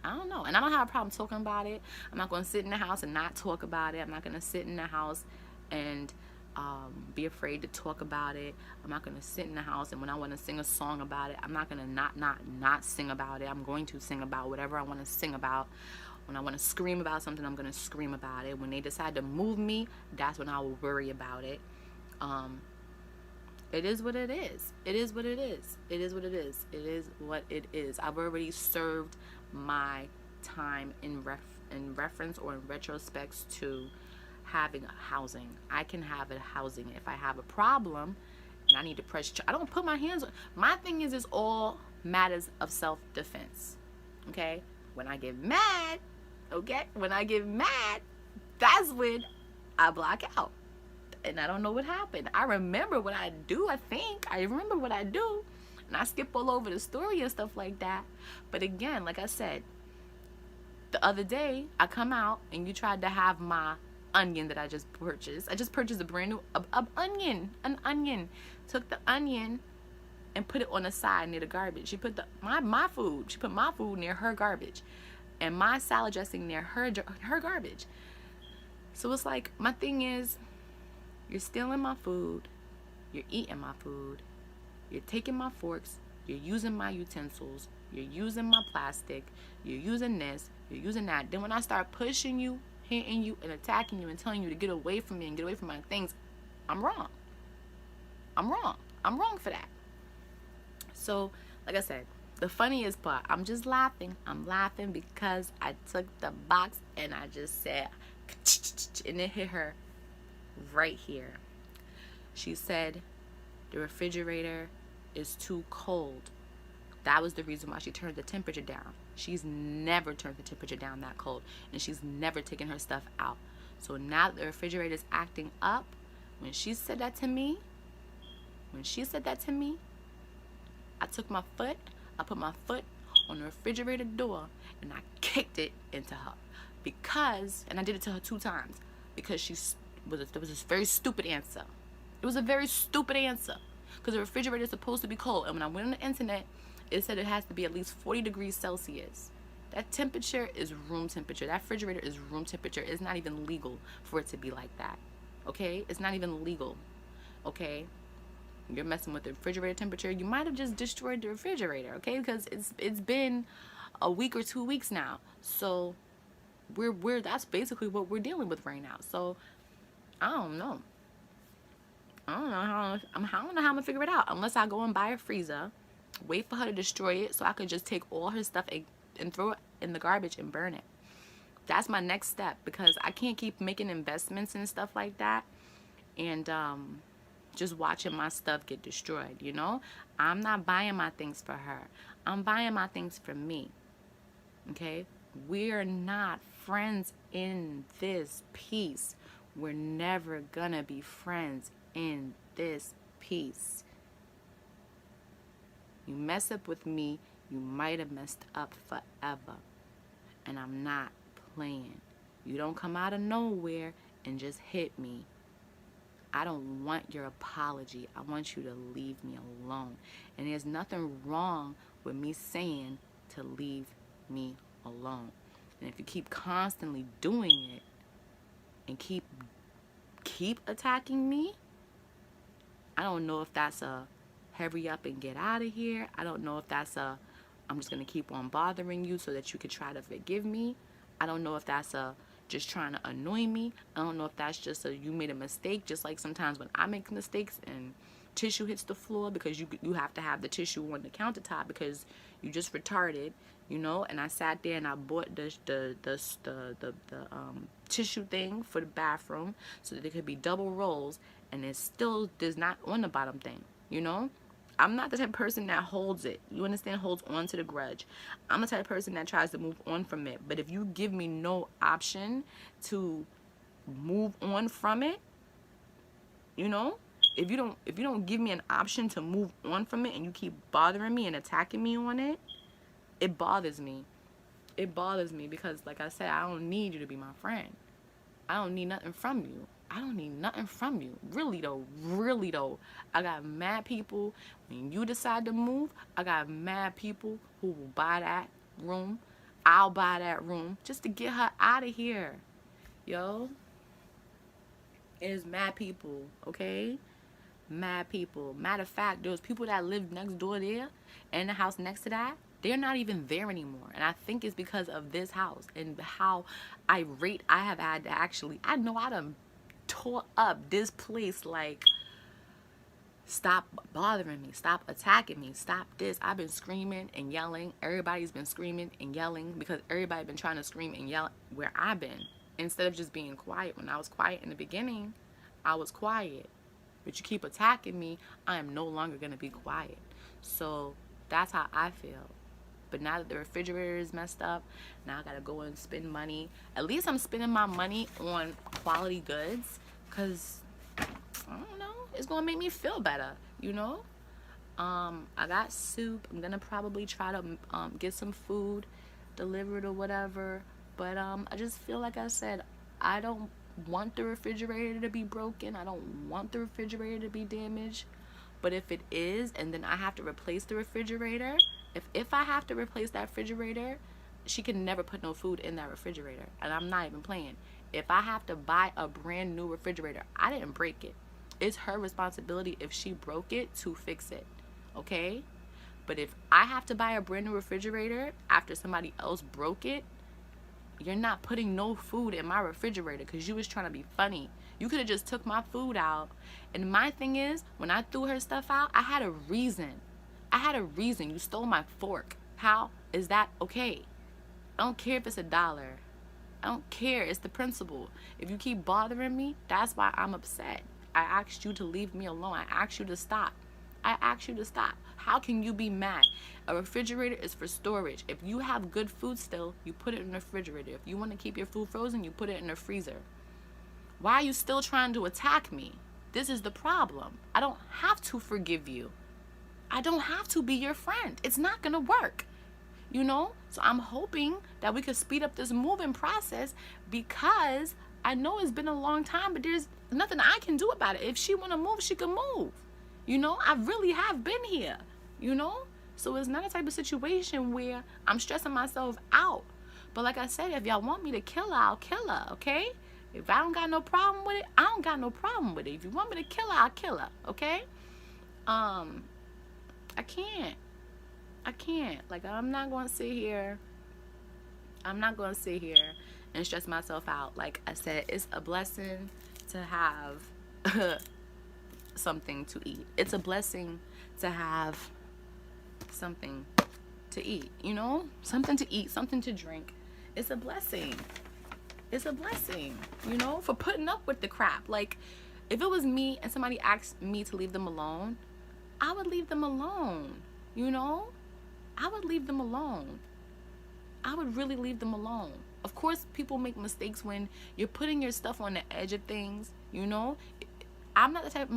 don't know. And I don't have a problem talking about it. I'm not going to sit in the house and not talk about it. I'm not going to sit in the house and be afraid to talk about it. I'm not going to sit in the house and when I want to sing a song about it, I'm not going to not sing about it. I'm going to sing about whatever I want to sing about. When I want to scream about something, I'm going to scream about it. When they decide to move me, that's when I will worry about it. It is what it is. It is what it is. It is what it is. It is what it is. I've already served my time in reference or in retrospects to having housing. I can have a housing. If I have a problem and I need to press, I don't put my hands on. My thing is all matters of self-defense. Okay? When I get mad, that's when I block out. And I don't know what happened. I remember what I do, I think. I remember what I do. And I skip all over the story and stuff like that. But again, like I said, the other day, I come out and you tried to have my onion that I just purchased. I just purchased a brand new an onion. Took the onion and put it on the side near the garbage. She put my food. She put my food near her garbage. And my salad dressing near her garbage. So it's like, my thing is, you're stealing my food, you're eating my food, you're taking my forks, you're using my utensils, you're using my plastic, you're using this, you're using that. Then when I start pushing you, hitting you, and attacking you, and telling you to get away from me and get away from my things, I'm wrong. I'm wrong for that. So, like I said, the funniest part, I'm just laughing. I'm laughing because I took the box and I just said, and it hit her right here. She said, the refrigerator is too cold. That was the reason why she turned the temperature down. She's never turned the temperature down that cold, and she's never taken her stuff out. So now that the refrigerator is acting up, when she said that to me, I took my foot, I put my foot on the refrigerator door, and I kicked it into her. Because, and I did it to her 2 times, because there was this very stupid answer. It was a very stupid answer. Because the refrigerator is supposed to be cold. And when I went on the internet, it said it has to be at least 40 degrees Celsius. That temperature is room temperature. That refrigerator is room temperature. It's not even legal for it to be like that. Okay? It's not even legal. Okay? You're messing with the refrigerator temperature. You might have just destroyed the refrigerator. Okay? Because it's been a week or 2 weeks now. So that's basically what we're dealing with right now. So I don't know. I don't know how I'm gonna figure it out unless I go and buy a freezer, wait for her to destroy it so I could just take all her stuff and throw it in the garbage and burn it. That's my next step, because I can't keep making investments and stuff like that and just watching my stuff get destroyed, you know? I'm not buying my things for her. I'm buying my things for me. Okay? We're not friends in this piece. We're never gonna be friends in this piece. You mess up with me, you might have messed up forever. And I'm not playing. You don't come out of nowhere and just hit me. I don't want your apology. I want you to leave me alone. And there's nothing wrong with me saying to leave me alone. And if you keep constantly doing it and keep attacking me, I don't know if that's a hurry up and get out of here. I don't know if that's a I'm just going to keep on bothering you so that you could try to forgive me. I don't know if that's a just trying to annoy me. I don't know if that's just a you made a mistake, just like sometimes when I make mistakes and tissue hits the floor because you have to have the tissue on the countertop because you just retarded, you know. And I sat there and I bought the tissue thing for the bathroom so that there could be double rolls, and it still does not on the bottom thing, you know. I'm not the type of person that holds it. You understand? Holds on to the grudge. I'm the type of person that tries to move on from it. But if you give me no option to move on from it, you know, if you don't give me an option to move on from it and you keep bothering me and attacking me on it, it bothers me. It bothers me because, like I said, I don't need you to be my friend. I don't need nothing from you. I don't need nothing from you. Really though. I got mad people. When you decide to move, I got mad people who will buy that room. I'll buy that room just to get her out of here. Yo. It is mad people, okay? Mad people. Matter of fact, those people that live next door there and the house next to that, they're not even there anymore. And I think it's because of this house and how irate I have had to actually, I know I done tore up this place. Like, stop bothering me, stop attacking me, stop this. I've been screaming and yelling. Everybody's been screaming and yelling because everybody been trying to scream and yell where I've been, instead of just being quiet. When I was quiet in the beginning, I was quiet, but you keep attacking me, I am no longer gonna be quiet. So that's how I feel. But now that the refrigerator is messed up, now I gotta go and spend money. At least I'm spending my money on quality goods, because I don't know, it's gonna make me feel better, you know. I got soup. I'm gonna probably try to get some food delivered or whatever. But I just feel, like I said, I don't want the refrigerator to be broken. I don't want the refrigerator to be damaged. But if it is, and then I have to replace the refrigerator, if I have to replace that refrigerator, she can never put no food in that refrigerator. And I'm not even playing. If I have to buy a brand new refrigerator, I didn't break it. It's her responsibility if she broke it to fix it. Okay? But if I have to buy a brand new refrigerator after somebody else broke it, you're not putting no food in my refrigerator because you was trying to be funny. You could have just took my food out. And my thing is, when I threw her stuff out, I had a reason. You stole my fork. How is that okay? I don't care if it's $1. I don't care. It's the principle. If you keep bothering me, that's why I'm upset. I asked you to leave me alone. I asked you to stop. How can you be mad? A refrigerator is for storage. If you have good food still, you put it in the refrigerator. If you want to keep your food frozen, you put it in the freezer. Why are you still trying to attack me? This is the problem. I don't have to forgive you. I don't have to be your friend. It's not going to work. You know? So I'm hoping that we could speed up this moving process, because I know it's been a long time, but there's nothing I can do about it. If she want to move, she can move. You know, I really have been here, you know? So it's not a type of situation where I'm stressing myself out. But like I said, if y'all want me to kill her, I'll kill her, okay? If I don't got no problem with it, I don't got no problem with it. If you want me to kill her, I'll kill her, okay? I can't. Like, I'm not going to sit here and stress myself out. Like I said, it's a blessing to have something to eat. It's a blessing to have something to eat, you know? Something to eat, something to drink. It's a blessing. It's a blessing, you know, for putting up with the crap. Like, if it was me and somebody asked me to leave them alone, I would leave them alone, you know? I would leave them alone. I would really leave them alone. Of course, people make mistakes when you're putting your stuff on the edge of things, you know? I'm not the type,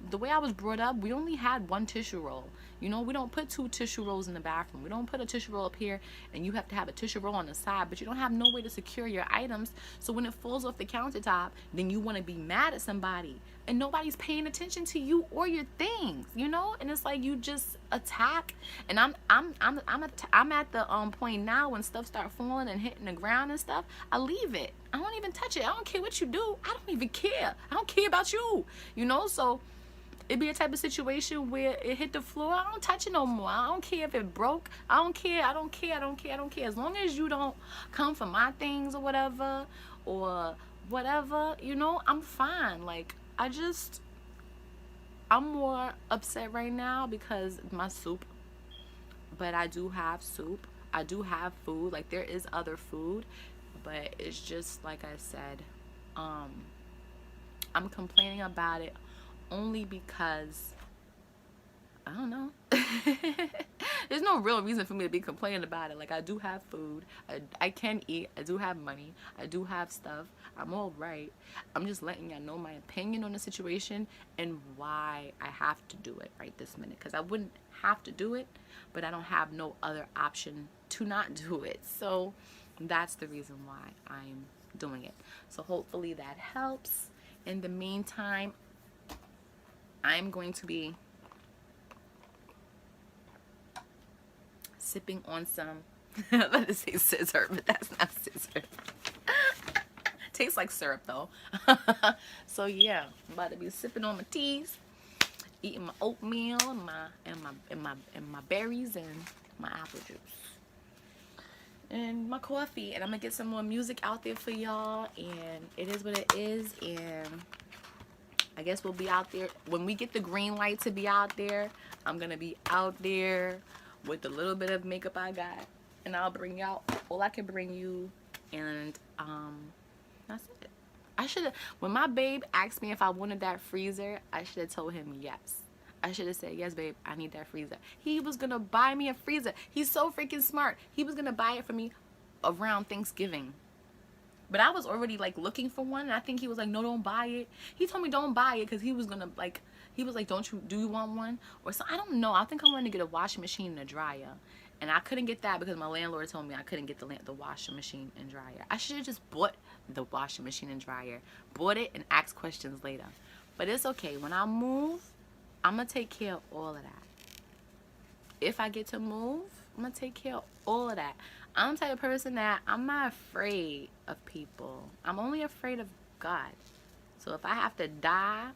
the way I was brought up, we only had one tissue roll. You know, we don't put 2 tissue rolls in the bathroom. We don't put a tissue roll up here and you have to have a tissue roll on the side, but you don't have no way to secure your items. So when it falls off the countertop, then you want to be mad at somebody and nobody's paying attention to you or your things, you know? And it's like you just attack. And I'm at the point now when stuff start falling and hitting the ground and stuff, I leave it. I don't even touch it. I don't care what you do. I don't even care. I don't care about you, you know? So it'd be a type of situation where it hit the floor. I don't touch it no more. I don't care if it broke. I don't care. I don't care. I don't care. I don't care. As long as you don't come for my things or whatever, you know, I'm fine. Like, I'm more upset right now because my soup. But I do have soup. I do have food. Like, there is other food. But it's just, like I said, I'm complaining about it only because, I don't know. There's no real reason for me to be complaining about it. Like, I do have food. I can eat. I do have money. I do have stuff. I'm all right. I'm just letting y'all know my opinion on the situation and why I have to do it right this minute. Because I wouldn't have to do it, but I don't have no other option to not do it. So that's the reason why I'm doing it. So hopefully that helps. In the meantime, I'm going to be sipping on some, I was about to say scissor, but that's not scissor. Tastes like syrup though. So yeah, I'm about to be sipping on my teas, eating my oatmeal and my berries and my apple juice. And my coffee, and I'm gonna get some more music out there for y'all, and it is what it is. And I guess we'll be out there when we get the green light to be out there. I'm gonna be out there with the little bit of makeup I got, and I'll bring y'all all I can bring you. And that's it. I should have, when my babe asked me if I wanted that freezer, I should have told him yes. I should have said, yes, babe, I need that freezer. He was going to buy me a freezer. He's so freaking smart. He was going to buy it for me around Thanksgiving. But I was already, like, looking for one. And I think he was like, no, don't buy it. He told me don't buy it because he was going to, like, he was like, do you want one? Or so, I don't know. I think I wanted to get a washing machine and a dryer. And I couldn't get that because my landlord told me I couldn't get the washing machine and dryer. I should have just bought the washing machine and dryer. Bought it and asked questions later. But it's okay. When I move, I'm going to take care of all of that. If I get to move, I'm going to take care of all of that. I'm the type of person that I'm not afraid of people. I'm only afraid of God. So if I have to die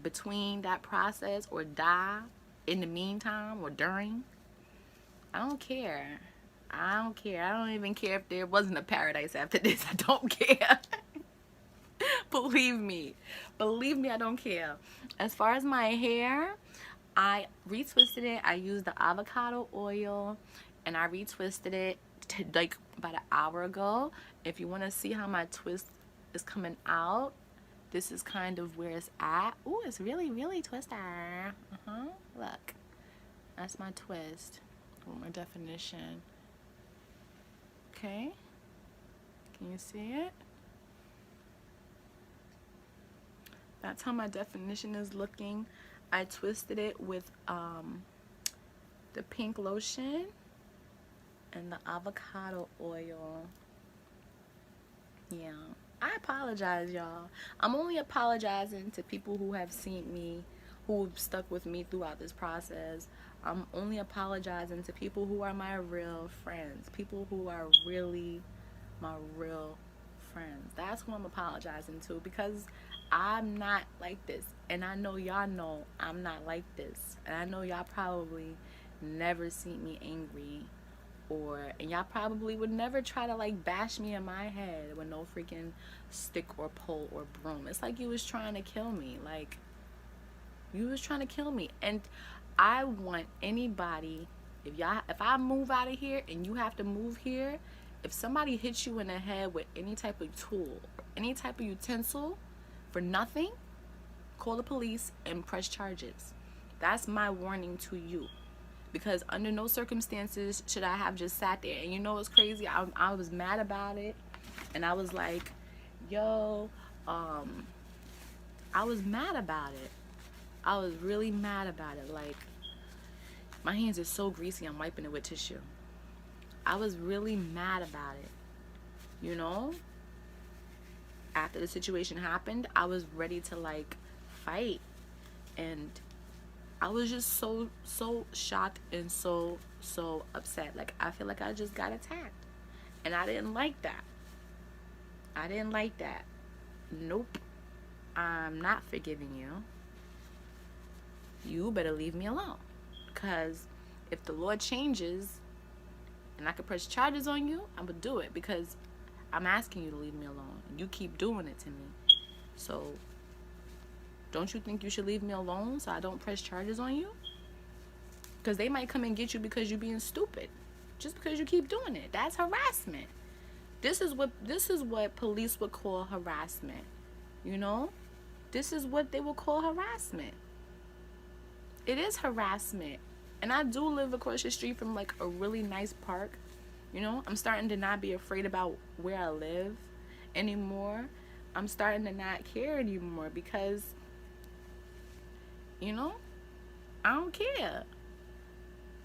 between that process or die in the meantime or during, I don't care. I don't care. I don't even care if there wasn't a paradise after this. I don't care. Believe me, I don't care. As far as my hair, I retwisted it. I used the avocado oil and I retwisted it like about an hour ago. If you want to see how my twist is coming out, this is kind of where it's at. Ooh, it's really, really twister. Look, that's my twist. My definition. Okay, can you see it? That's how my definition is looking. I twisted it with the pink lotion and the avocado oil. Yeah, I apologize, y'all. I'm only apologizing to people who have seen me, who have stuck with me throughout this process. I'm only apologizing to people who are my real friends, people who are really my real friends. That's who I'm apologizing to, because I'm not like this, and I know y'all know I'm not like this, and I know y'all probably never seen me angry and y'all probably would never try to like bash me in my head with no freaking stick or pole or broom. It's like you was trying to kill me. Like, you was trying to kill me. And I want anybody, if I move out of here and you have to move here, if somebody hits you in the head with any type of tool or any type of utensil for nothing, call the police and press charges. That's my warning to you. Because under no circumstances should I have just sat there. And you know what's crazy? I was mad about it. And I was like, yo, I was mad about it. I was really mad about it. Like, my hands are so greasy, I'm wiping it with tissue. I was really mad about it. You know? After the situation happened, I was ready to like fight. And I was just so shocked and so upset. Like, I feel like I just got attacked. And I didn't like that. I didn't like that. Nope. I'm not forgiving you. You better leave me alone. Because if the Lord changes and I could press charges on you, I would do it. Because I'm asking you to leave me alone. You keep doing it to me. So, don't you think you should leave me alone so I don't press charges on you? Because they might come and get you because you're being stupid. Just because you keep doing it. That's harassment. This is what police would call harassment. You know? This is what they would call harassment. It is harassment. And I do live across the street from like a really nice park. You know? I'm starting to not be afraid about where I live anymore. I'm starting to not care anymore because, you know, I don't care.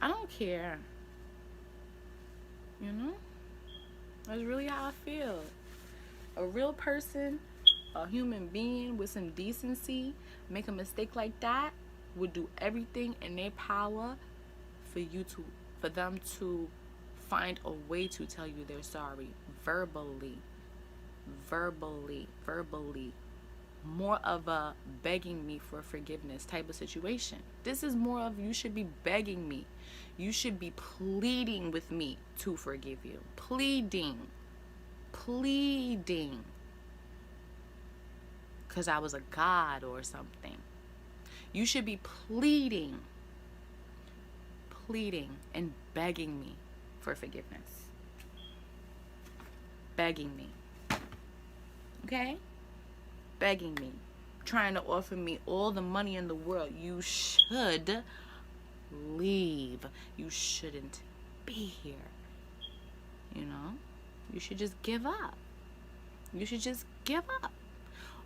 I don't care. You know? That's really how I feel. A real person, a human being with some decency, make a mistake like that, would do everything in their power for them to find a way to tell you they're sorry. Verbally. More of a begging me for forgiveness type of situation. This is more of, you should be begging me. You should be pleading with me to forgive you. Pleading. Because I was a god or something. You should be pleading and begging me for forgiveness. Begging me. Okay? Begging me. Trying to offer me all the money in the world. You should leave. You shouldn't be here. You know? You should just give up. You should just give up.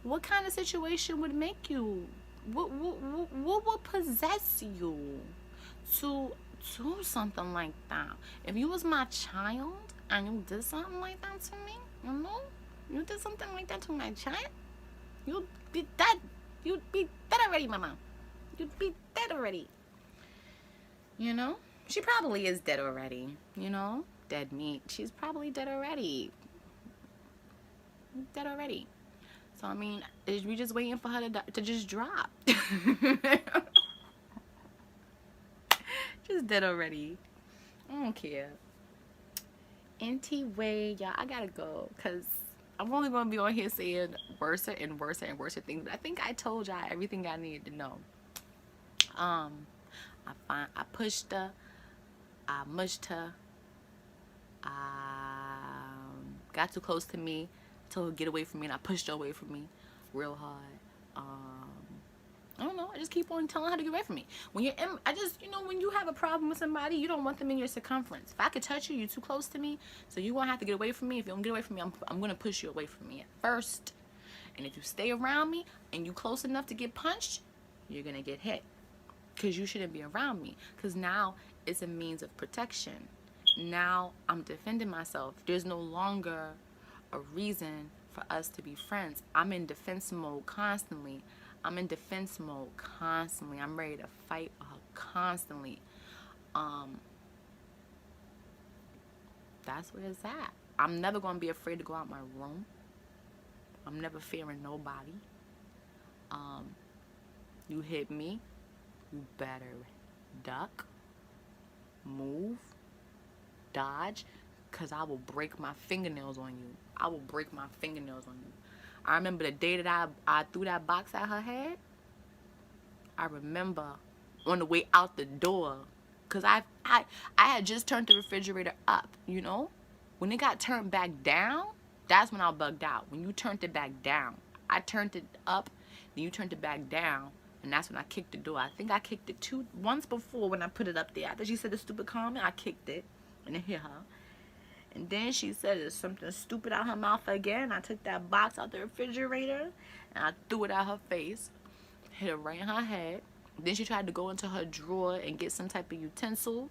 What kind of situation would make you? What would possess you to do something like that? If you was my child and you did something like that to me, you know? You did something like that to my child, you'd be dead. You'd be dead already, mama. You'd be dead already. You know? She probably is dead already. You know? Dead meat. She's probably dead already. Dead already. So, I mean, we just waiting for her to just drop. Just dead already. I don't care. Anyway, y'all, I gotta go. Because I'm only going to be on here saying worse and worse and worse things. But I think I told y'all everything I needed to know. I pushed her. I mushed her. Got too close to me. Told her to get away from me. And I pushed her away from me real hard. I don't know. I just keep on telling her to get away from me. When you're when you have a problem with somebody, you don't want them in your circumference. If I could touch you, you're too close to me. So you're going to have to get away from me. If you don't get away from me, I'm going to push you away from me at first. And if you stay around me and you close enough to get punched, you're going to get hit. Because you shouldn't be around me. Because now it's a means of protection. Now I'm defending myself. There's no longer a reason for us to be friends. I'm in defense mode constantly. I'm ready to fight her constantly. That's where it's at. I'm never going to be afraid to go out my room. I'm never fearing nobody. You hit me, you better duck, move, dodge, because I will break my fingernails on you. I will break my fingernails on you. I remember the day that I threw that box at her head. I remember on the way out the door, because I had just turned the refrigerator up, you know? When it got turned back down, that's when I bugged out. When you turned it back down. I turned it up, then you turned it back down, and that's when I kicked the door. I think I kicked it once before when I put it up there. After she said the stupid comment, I kicked it, and it hit her. And then she said something stupid out her mouth again. I took that box out the refrigerator, and I threw it at her face. Hit her right in her head. Then she tried to go into her drawer and get some type of utensil.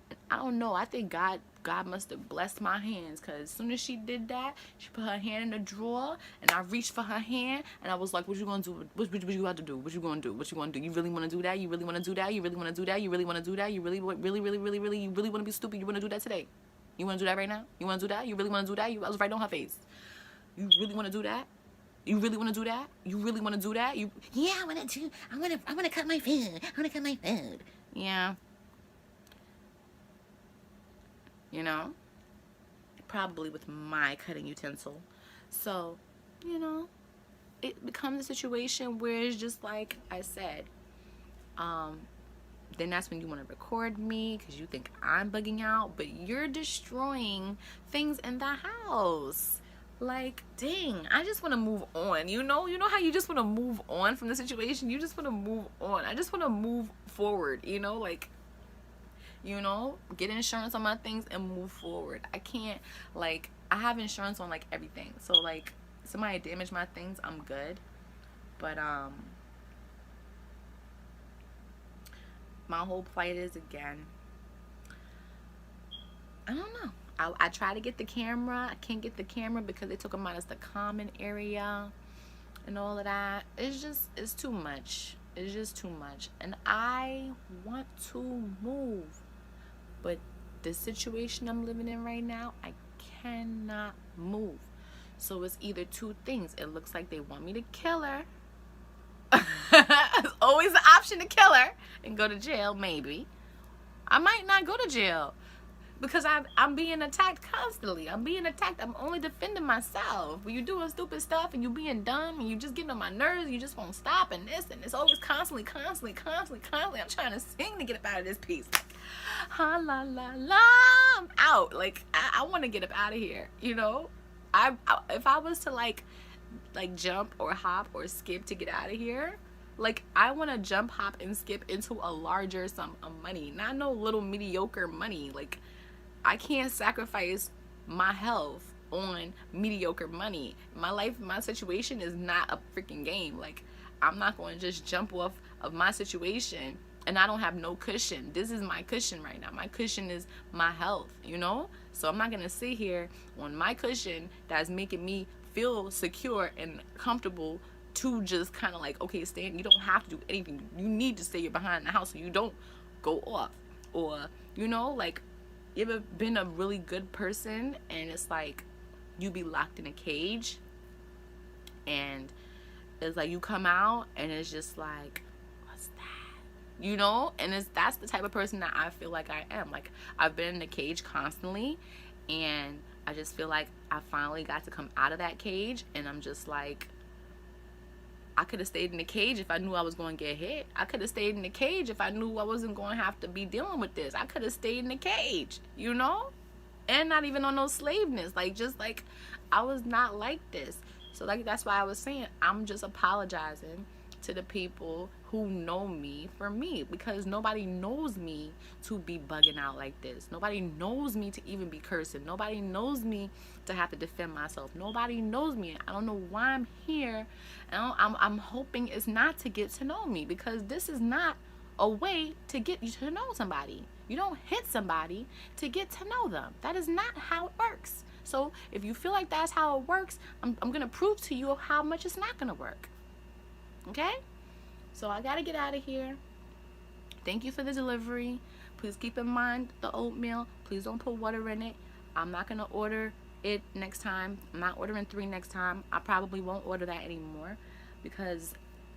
And I don't know. I think God must have blessed my hands, because as soon as she did that, she put her hand in the drawer, and I reached for her hand, and I was like, "What you gonna do? What you about to do? What you gonna do? What you gonna do? You really wanna do that? You really wanna do that? You really wanna do that? You really wanna do that? You really wanna be stupid? You wanna do that today? You wanna do that right now? You wanna do that? You really wanna do that?" I was right on her face. You really wanna do that? You really want to do that? You really want to do that? Yeah, I want to cut my food. I want to cut my food. Yeah. You know? Probably with my cutting utensil. So, you know, it becomes a situation where it's just like I said. Then that's when you want to record me because you think I'm bugging out, but you're destroying things in the house. Like, dang, I just want to move on. You know how you just want to move on from the situation? You just want to move on. I just want to move forward, like, get insurance on my things and move forward. I can't, like, I have insurance on, like, everything. So, like, somebody damaged my things, I'm good. But, my whole plight is, again, I don't know. I try to get the camera. I can't get the camera because they took them out as the common area and all of that. It's too much. It's just too much. And I want to move. But the situation I'm living in right now, I cannot move. So it's either two things. It looks like they want me to kill her. It's always the option to kill her and go to jail, maybe. I might not go to jail. Because I'm being attacked constantly. I'm being attacked. I'm only defending myself. When you're doing stupid stuff and you being dumb and you just getting on my nerves, you just won't stop and this and it's always constantly. I'm trying to sing to get up out of this piece. Ha la la la. I'm out. Like I want to get up out of here. If I was to like jump or hop or skip to get out of here, like I want to jump, hop, and skip into a larger sum of money, not no little mediocre money. Like I can't sacrifice my health on mediocre money. My life, my situation is not a freaking game. Like, I'm not going to just jump off of my situation and I don't have no cushion. This is my cushion right now. My cushion is my health, So I'm not going to sit here on my cushion that's making me feel secure and comfortable to just kind of like, okay, Stan, you don't have to do anything. You need to stay behind the house so you don't go off. Or, like, you ever been a really good person and it's like you be locked in a cage and it's like you come out and it's just like, what's that? And that's the type of person that I feel like I am. Like I've been in a cage constantly and I just feel like I finally got to come out of that cage and I'm just like, I could have stayed in the cage if I knew I was going to get hit. I could have stayed in the cage if I knew I wasn't going to have to be dealing with this. I could have stayed in the cage, And not even on no slaveness. Like, just like, I was not like this. So, like, that's why I was saying, I'm just apologizing to the people who know me for me. Because nobody knows me to be bugging out like this. Nobody knows me to even be cursing. Nobody knows me to have to defend myself. Nobody knows me. I don't know why I'm here. And I'm hoping it's not to get to know me, because this is not a way to get you to know somebody. You don't hit somebody to get to know them. That is not how it works. So if you feel like that's how it works, I'm going to prove to you how much it's not going to work. Okay? So I got to get out of here. Thank you for the delivery. Please keep in mind the oatmeal. Please don't put water in it. I'm not going to order it next time. I'm not ordering 3 next time. I probably won't order that anymore because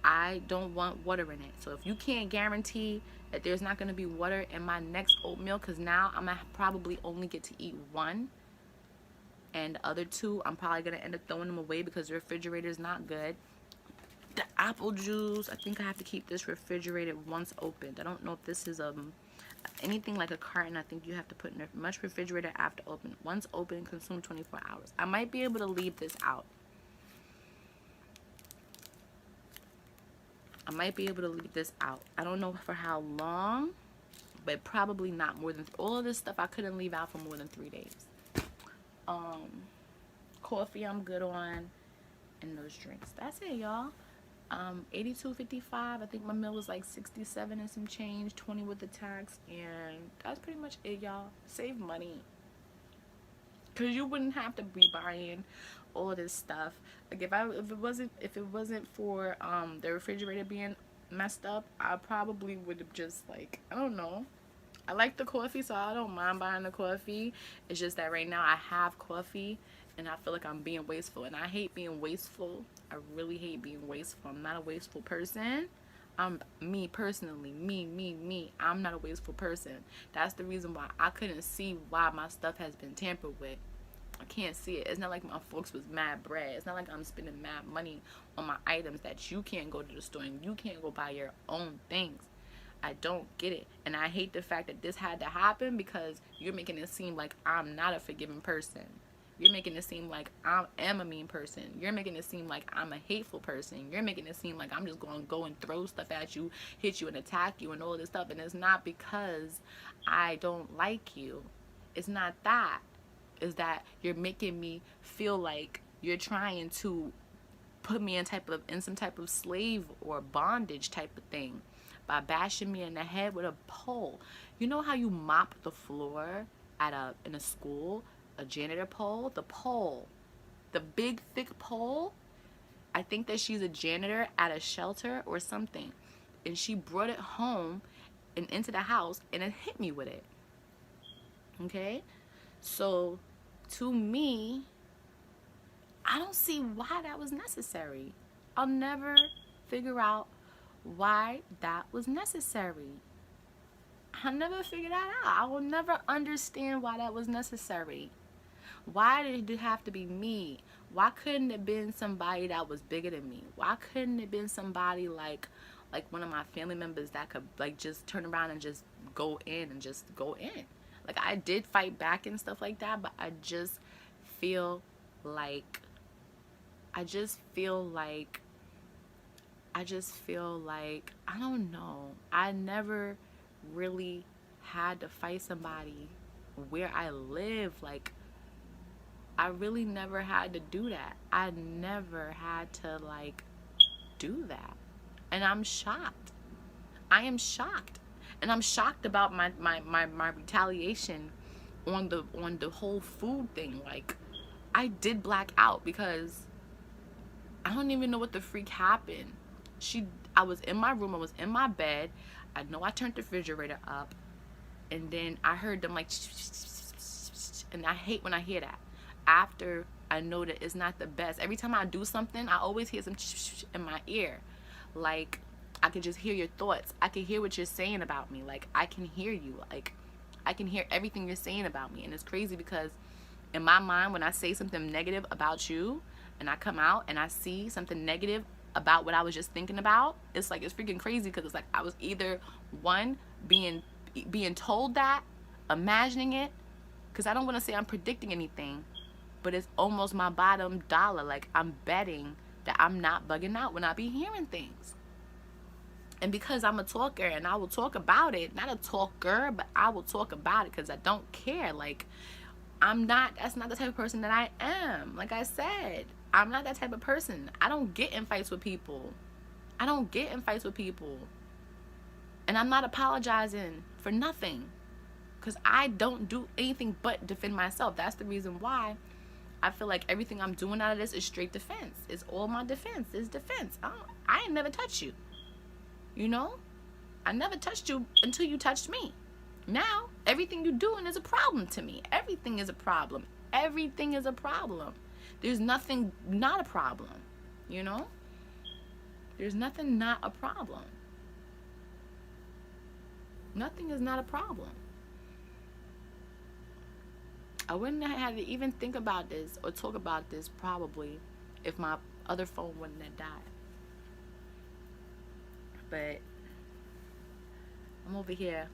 I don't want water in it. So if you can't guarantee that there's not going to be water in my next oatmeal, because now I'm going to probably only get to eat one, and the other two I'm probably going to end up throwing them away because the refrigerator is not good. The apple juice, I think I have to keep this refrigerated once opened. I don't know if this is anything like a carton. I think you have to put in a much refrigerator after open. Once open, consume 24 hours. I might be able to leave this out. I might be able to leave this out. I don't know for how long, but probably not more than, all of this stuff I couldn't leave out for more than 3 days. Coffee I'm good on, and those drinks. That's it, y'all. $82.55. I think my meal was like $67 and some change, 20 with the tax, and that's pretty much it, y'all. Save money, cause you wouldn't have to be buying all of this stuff. Like if it wasn't for the refrigerator being messed up, I probably would have just, like, I don't know. I like the coffee, so I don't mind buying the coffee. It's just that right now I have coffee and I feel like I'm being wasteful, and I hate being wasteful. I really hate being wasteful. I'm not a wasteful person. Me personally, me, I'm not a wasteful person. That's the reason why I couldn't see why my stuff has been tampered with. I can't see it. It's not like my folks was mad bread. It's not like I'm spending mad money on my items that you can't go to the store and you can't go buy your own things. I don't get it. And I hate the fact that this had to happen, because you're making it seem like I'm not a forgiving person. You're making it seem like I am a mean person. You're making it seem like I'm a hateful person. You're making it seem like I'm just going to go and throw stuff at you, hit you and attack you and all this stuff. And it's not because I don't like you. It's not that. Is that you're making me feel like you're trying to put me in some type of slave or bondage type of thing by bashing me in the head with a pole. You know how you mop the floor in a school, a janitor pole, the big thick pole? I think that she's a janitor at a shelter or something, and she brought it home and into the house and it hit me with it. Okay? So, to me, I don't see why that was necessary. I'll never figure out why that was necessary. I'll never figure that out. I will never understand why that was necessary. Why did it have to be me? Why couldn't it have been somebody that was bigger than me? Why couldn't it have been somebody like one of my family members that could, like, just turn around and just go in and just go in? Like, I did fight back and stuff like that, but I just feel like I don't know. I never really had to fight somebody where I live. Like, I really never had to do that. I never had to, like, do that. And I'm shocked. I am shocked. And I'm shocked about my retaliation on the whole food thing. Like, I did black out because I don't even know what the freak happened. I was in my room, I was in my bed. I know I turned the refrigerator up, and then I heard them like, and I hate when I hear that. After I know that it's not the best. Every time I do something, I always hear some in my ear. Like, I can just hear your thoughts. I can hear what you're saying about me. Like, I can hear you. Like, I can hear everything you're saying about me. And it's crazy because in my mind, when I say something negative about you and I come out and I see something negative about what I was just thinking about, it's like, it's freaking crazy, because it's like I was either one, being told that, imagining it, because I don't want to say I'm predicting anything, but it's almost my bottom dollar. Like, I'm betting that I'm not bugging out when I be hearing things. And because I'm a talker and I will talk about it, not a talker, but I will talk about it because I don't care. Like, that's not the type of person that I am. Like I said, I'm not that type of person. I don't get in fights with people. And I'm not apologizing for nothing, because I don't do anything but defend myself. That's the reason why I feel like everything I'm doing out of this is straight defense. It's all my defense. It's defense. I ain't never touched you. You know? I never touched you until you touched me. Now, everything you're doing is a problem to me. Everything is a problem. Everything is a problem. There's nothing not a problem. You know? There's nothing not a problem. Nothing is not a problem. I wouldn't have had to even think about this or talk about this probably if my other phone wouldn't have died. But I'm over here.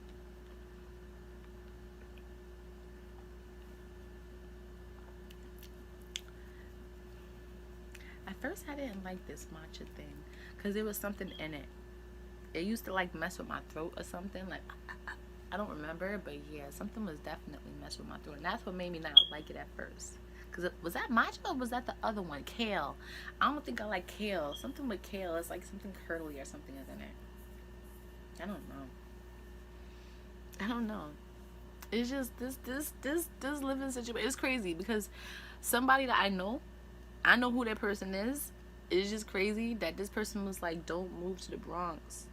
At first I didn't like this matcha thing because there was something in it. It used to like mess with my throat or something. Like, I don't remember, but yeah, something was definitely messing with my throat. And that's what made me not like it at first. Because was that matcha or was that the other one? Kale. I don't think I like kale. Something with kale. It's like something curdly or something is in it. I don't know. It's just this living situation. It's crazy because somebody that I know who that person is. It's just crazy that this person was like, don't move to the Bronx.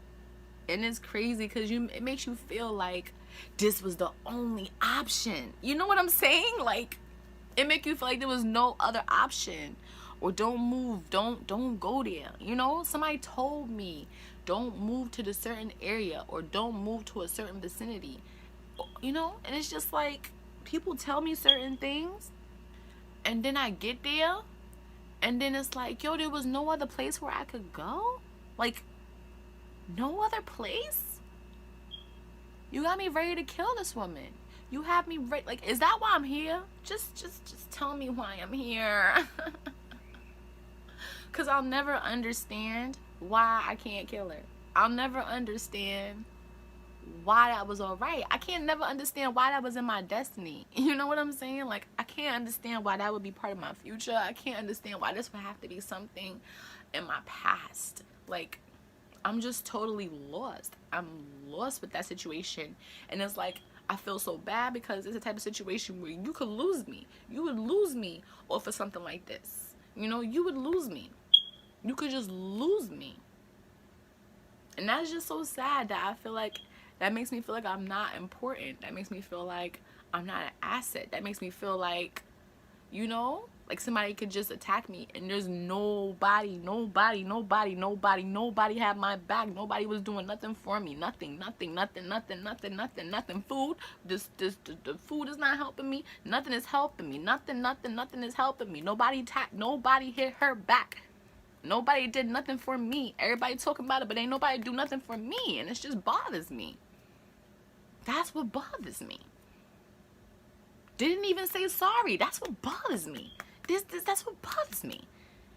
And it's crazy because it makes you feel like this was the only option. You know what I'm saying? Like, it make you feel like there was no other option. Or don't move, don't go there. You know, somebody told me don't move to the certain area or don't move to a certain vicinity. You know, and it's just like people tell me certain things and then I get there and then it's like, yo, there was no other place where I could go? Like, no other place? You got me ready to kill this woman. You have me ready. Like, is that why I'm here? Just tell me why I'm here. Because I'll never understand why I can't kill her. I'll never understand why that was all right. I can't never understand why that was in my destiny. You know what I'm saying? Like, I can't understand why that would be part of my future. I can't understand why this would have to be something in my past. Like, I'm just totally lost. I'm lost with that situation. And it's like, I feel so bad because it's a type of situation where you could lose me. You would lose me off of something like this. You know, you would lose me. You could just lose me. And that's just so sad that I feel like that makes me feel like I'm not important. That makes me feel like I'm not an asset. That makes me feel like, you know, like somebody could just attack me and there's nobody had my back. Nobody was doing nothing for me. Nothing. Food. The food is not helping me. Nothing is helping me. Nothing is helping me. Nobody hit her back. Nobody did nothing for me. Everybody talking about it, but ain't nobody do nothing for me. And it just bothers me. That's what bothers me. Didn't even say sorry. That's what bothers me. That's what bothers me.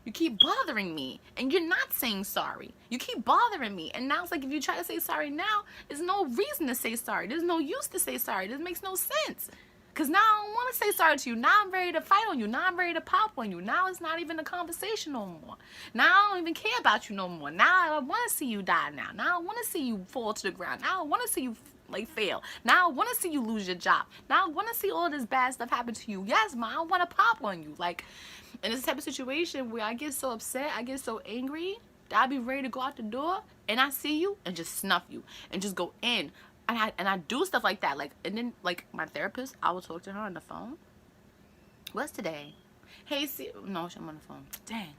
You keep bothering me and you're not saying sorry. You keep bothering me. And now it's like if you try to say sorry now, there's no reason to say sorry. There's no use to say sorry. This makes no sense. Because now I don't want to say sorry to you. Now I'm ready to fight on you. Now I'm ready to pop on you. Now it's not even a conversation no more. Now I don't even care about you no more. Now I want to see you die now. Now I want to see you fall to the ground. Now I want to see you like fail. Now I want to see you lose your job. Now I want to see all this bad stuff happen to you. Yes, ma, I want to pop on you. Like, and it's the type of situation where I get so upset, I get so angry that I be ready to go out the door and I see you and just snuff you and just go in. And I do stuff like that. Like, and then like my therapist, I will talk to her on the phone. What's today? Hey, see, no, I'm on the phone. Dang.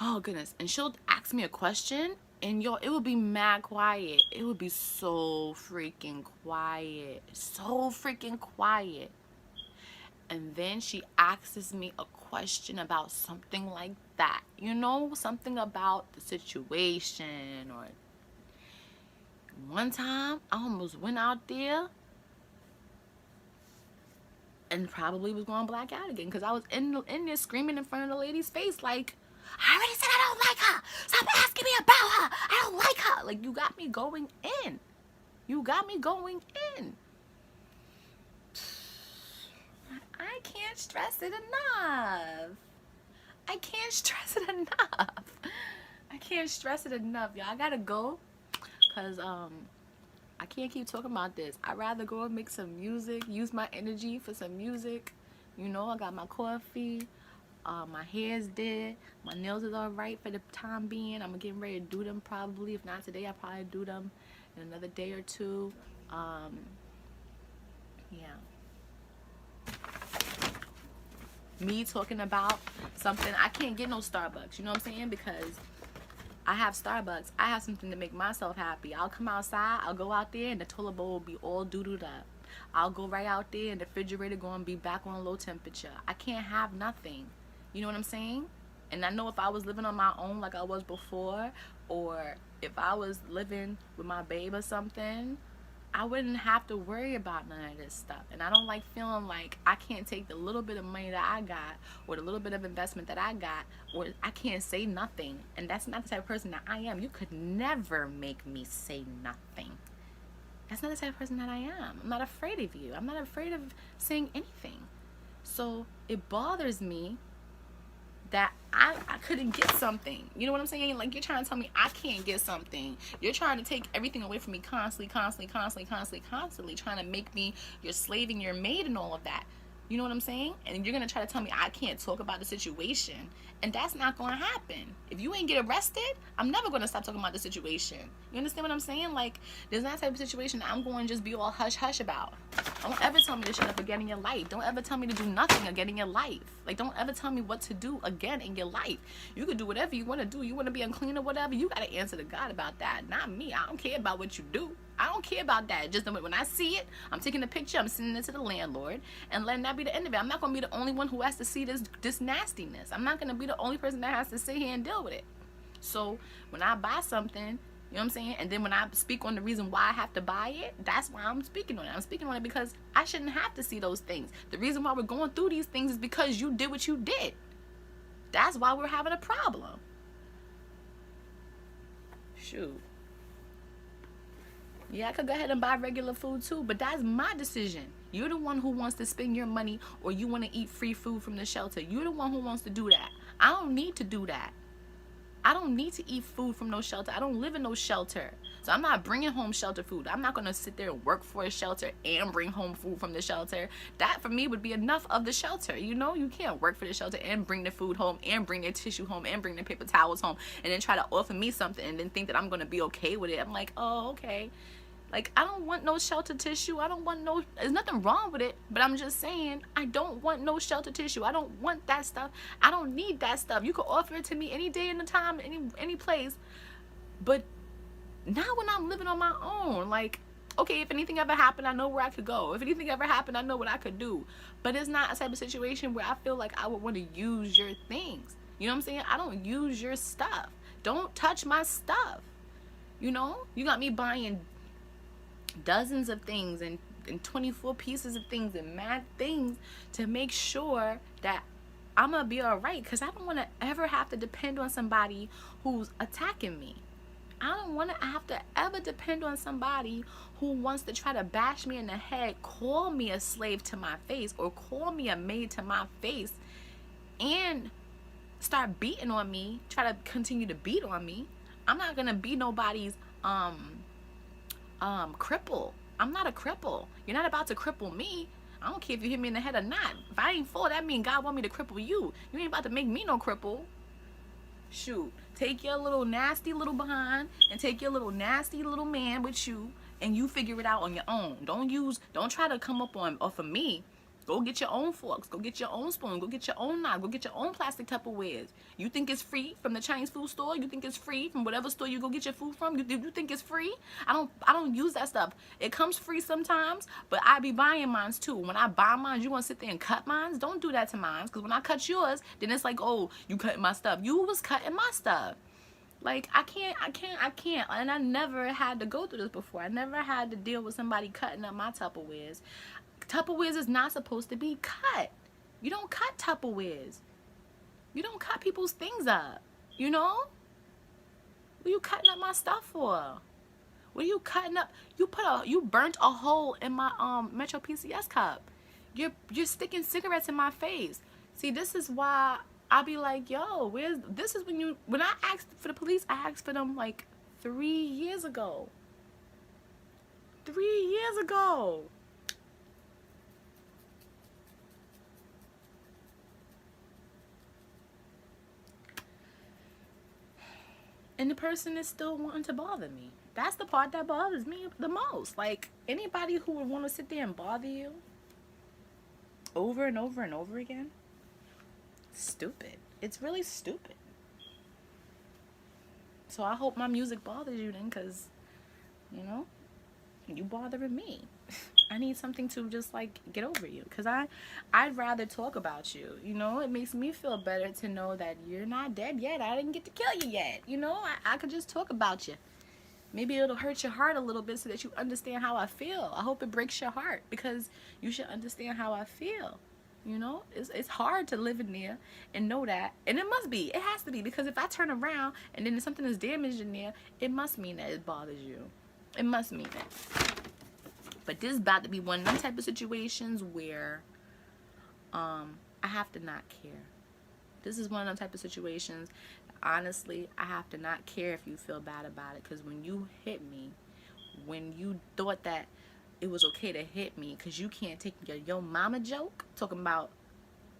Oh goodness. And she'll ask me a question and yo, it would be mad quiet. It would be so freaking quiet. So freaking quiet. And then she asks me a question about something like that. You know, something about the situation. Or one time I almost went out there and probably was going to black out again because I was in there screaming in front of the lady's face like, I already said I don't like her. Stop asking me about her. I don't like her. Like, you got me going in. You got me going in. I can't stress it enough. I can't stress it enough. I can't stress it enough, y'all. I gotta go because I can't keep talking about this. I'd rather go and make some music, use my energy for some music. You know, I got my coffee. My hair's dead. My nails is all right for the time being. I'm getting ready to do them probably. If not today, I'll probably do them in another day or two. Yeah. Me talking about something. I can't get no Starbucks. You know what I'm saying? Because I have Starbucks. I have something to make myself happy. I'll come outside. I'll go out there and the toilet bowl will be all doodled up. I'll go right out there and the refrigerator going to be back on low temperature. I can't have nothing. You know what I'm saying? And I know if I was living on my own like I was before, or if I was living with my babe or something, I wouldn't have to worry about none of this stuff. And I don't like feeling like I can't take the little bit of money that I got, or the little bit of investment that I got, or I can't say nothing. And that's not the type of person that I am. You could never make me say nothing. That's not the type of person that I am. I'm not afraid of you. I'm not afraid of saying anything. So it bothers me that I couldn't get something. You know what I'm saying? Like, you're trying to tell me I can't get something. You're trying to take everything away from me constantly, trying to make me your slave and your maid and all of that. You know what I'm saying? And you're going to try to tell me I can't talk about the situation. And that's not going to happen. If you ain't get arrested, I'm never going to stop talking about the situation. You understand what I'm saying? Like, there's not a type of situation that I'm going to just be all hush-hush about. Don't ever tell me to shut up again in your life. Don't ever tell me to do nothing again in your life. Like, don't ever tell me what to do again in your life. You could do whatever you want to do. You want to be unclean or whatever, you got to answer to God about that. Not me. I don't care about what you do. I don't care about that. Just when I see it, I'm taking a picture, I'm sending it to the landlord, and letting that be the end of it. I'm not going to be the only one who has to see this nastiness. I'm not going to be the only person that has to sit here and deal with it. So when I buy something, you know what I'm saying? And then when I speak on the reason why I have to buy it, that's why I'm speaking on it. I'm speaking on it because I shouldn't have to see those things. The reason why we're going through these things is because you did what you did. That's why we're having a problem. Shoot. Yeah, I could go ahead and buy regular food too, but that's my decision. You're the one who wants to spend your money, or you want to eat free food from the shelter. You're the one who wants to do that. I don't need to do that. I don't need to eat food from no shelter. I don't live in no shelter. So I'm not bringing home shelter food. I'm not going to sit there and work for a shelter and bring home food from the shelter. That for me would be enough of the shelter. You know, you can't work for the shelter and bring the food home and bring their tissue home and bring their paper towels home and then try to offer me something and then think that I'm going to be okay with it. I'm like, oh, okay. Like, I don't want no shelter tissue. I don't want no, there's nothing wrong with it, but I'm just saying, I don't want no shelter tissue. I don't want that stuff. I don't need that stuff. You could offer it to me any day in the time, any place, but not when I'm living on my own. Like, okay, if anything ever happened, I know where I could go. If anything ever happened, I know what I could do. But it's not a type of situation where I feel like I would want to use your things. You know what I'm saying? I don't use your stuff. Don't touch my stuff. You know? You got me buying dozens of things and 24 pieces of things and mad things to make sure that I'm gonna be all right, because I don't want to ever have to depend on somebody who's attacking me. I don't want to have to ever depend on somebody who wants to try to bash me in the head, call me a slave to my face, or call me a maid to my face, and start beating on me, try to continue to beat on me. I'm not gonna be nobody's cripple. I'm not a cripple. You're not about to cripple me. I don't care if you hit me in the head or not. If I ain't full, that means God want me to cripple you. You ain't about to make me no cripple. Shoot. Take your little nasty little behind and take your little nasty little man with you, and you figure it out on your own. Don't try to come up off of me. Go get your own forks. Go get your own spoon. Go get your own knife. Go get your own plastic Tupperwares. You think it's free from the Chinese food store? You think it's free from whatever store you go get your food from? You think it's free? I don't use that stuff. It comes free sometimes, but I be buying mines too. When I buy mines, you want to sit there and cut mines? Don't do that to mines, because when I cut yours, then it's like, oh, you cutting my stuff. You was cutting my stuff. Like, I can't. And I never had to go through this before. I never had to deal with somebody cutting up my Tupperwares. Tupperwares is not supposed to be cut. You don't cut Tupperwares. You don't cut people's things up. You know? What are you cutting up my stuff for? What are you cutting up? You burnt a hole in my Metro PCS cup. You're sticking cigarettes in my face. See, this is why I'll be like, yo, when I asked for the police, I asked for them like 3 years ago. 3 years ago. And the person is still wanting to bother me. That's the part that bothers me the most. Like, anybody who would want to sit there and bother you over and over and over again, stupid. It's really stupid. So I hope my music bothers you then, because, you know, you bothering me. I need something to just like get over you, because I'd rather talk about you. You know, it makes me feel better to know that you're not dead yet. I didn't get to kill you yet. You know, I could just talk about you. Maybe it'll hurt your heart a little bit so that you understand how I feel. I hope it breaks your heart, because you should understand how I feel. You know, it's hard to live in there and know that. And it must be. It has to be, because if I turn around and then something is damaged in there, it must mean that it bothers you. It must mean that. But this is about to be one of them type of situations where I have to not care. This is one of them type of situations, honestly, I have to not care if you feel bad about it. Because when you hit me, when you thought that it was okay to hit me because you can't take your mama joke, talking about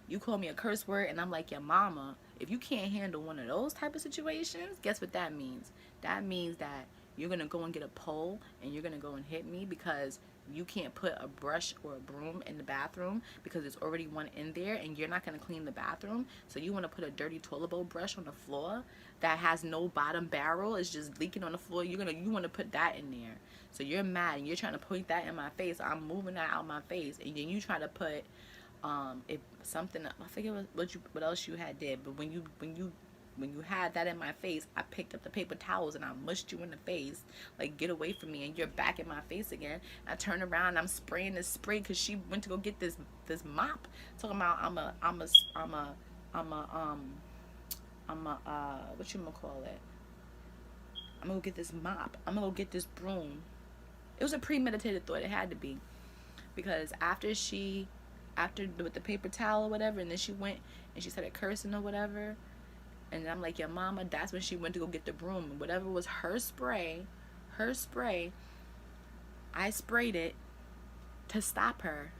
you call me a curse word and I'm like your mama. If you can't handle one of those type of situations, guess what that means? That means that you're going to go and get a pole and you're going to go and hit me because you can't put a brush or a broom in the bathroom because there's already one in there and you're not going to clean the bathroom. So you want to put a dirty toilet bowl brush on the floor that has no bottom barrel, it's just leaking on the floor. You want to put that in there. So you're mad and you're trying to point that in my face. I'm moving that out of my face, and then you try to put if something, I forget what else you had did, but when you had that in my face, I picked up the paper towels and I mushed you in the face, like, get away from me, and you're back in my face again. I turn around and I'm spraying this spray because she went to go get this mop, talking about what you gonna call it? I'm gonna go get this mop. I'm gonna go get this broom. It was a premeditated thought. It had to be, because after with the paper towel or whatever, and then she went and she started cursing or whatever, and I'm like, your mama, that's when she went to go get the broom, and whatever was her spray, I sprayed it to stop her,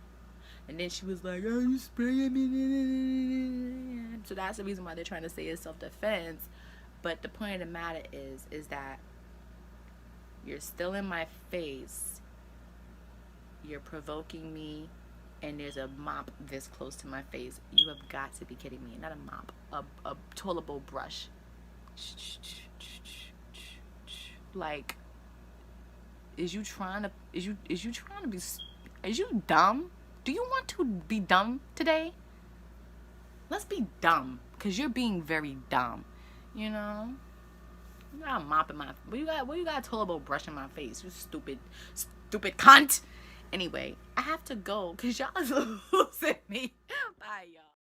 and then she was like, oh, you spraying me. So that's the reason why they're trying to say it's self-defense. But the point of the matter is that you're still in my face, you're provoking me, and there's a mop this close to my face. You have got to be kidding me. Not a mop, a toilet bowl brush. Like, is you dumb? Do you want to be dumb today? Let's be dumb, because you're being very dumb. You know? You got a mop in my, what you got a toilet bowl brush in my face? You stupid cunt. Anyway, I have to go because y'all is losing me. Bye, y'all.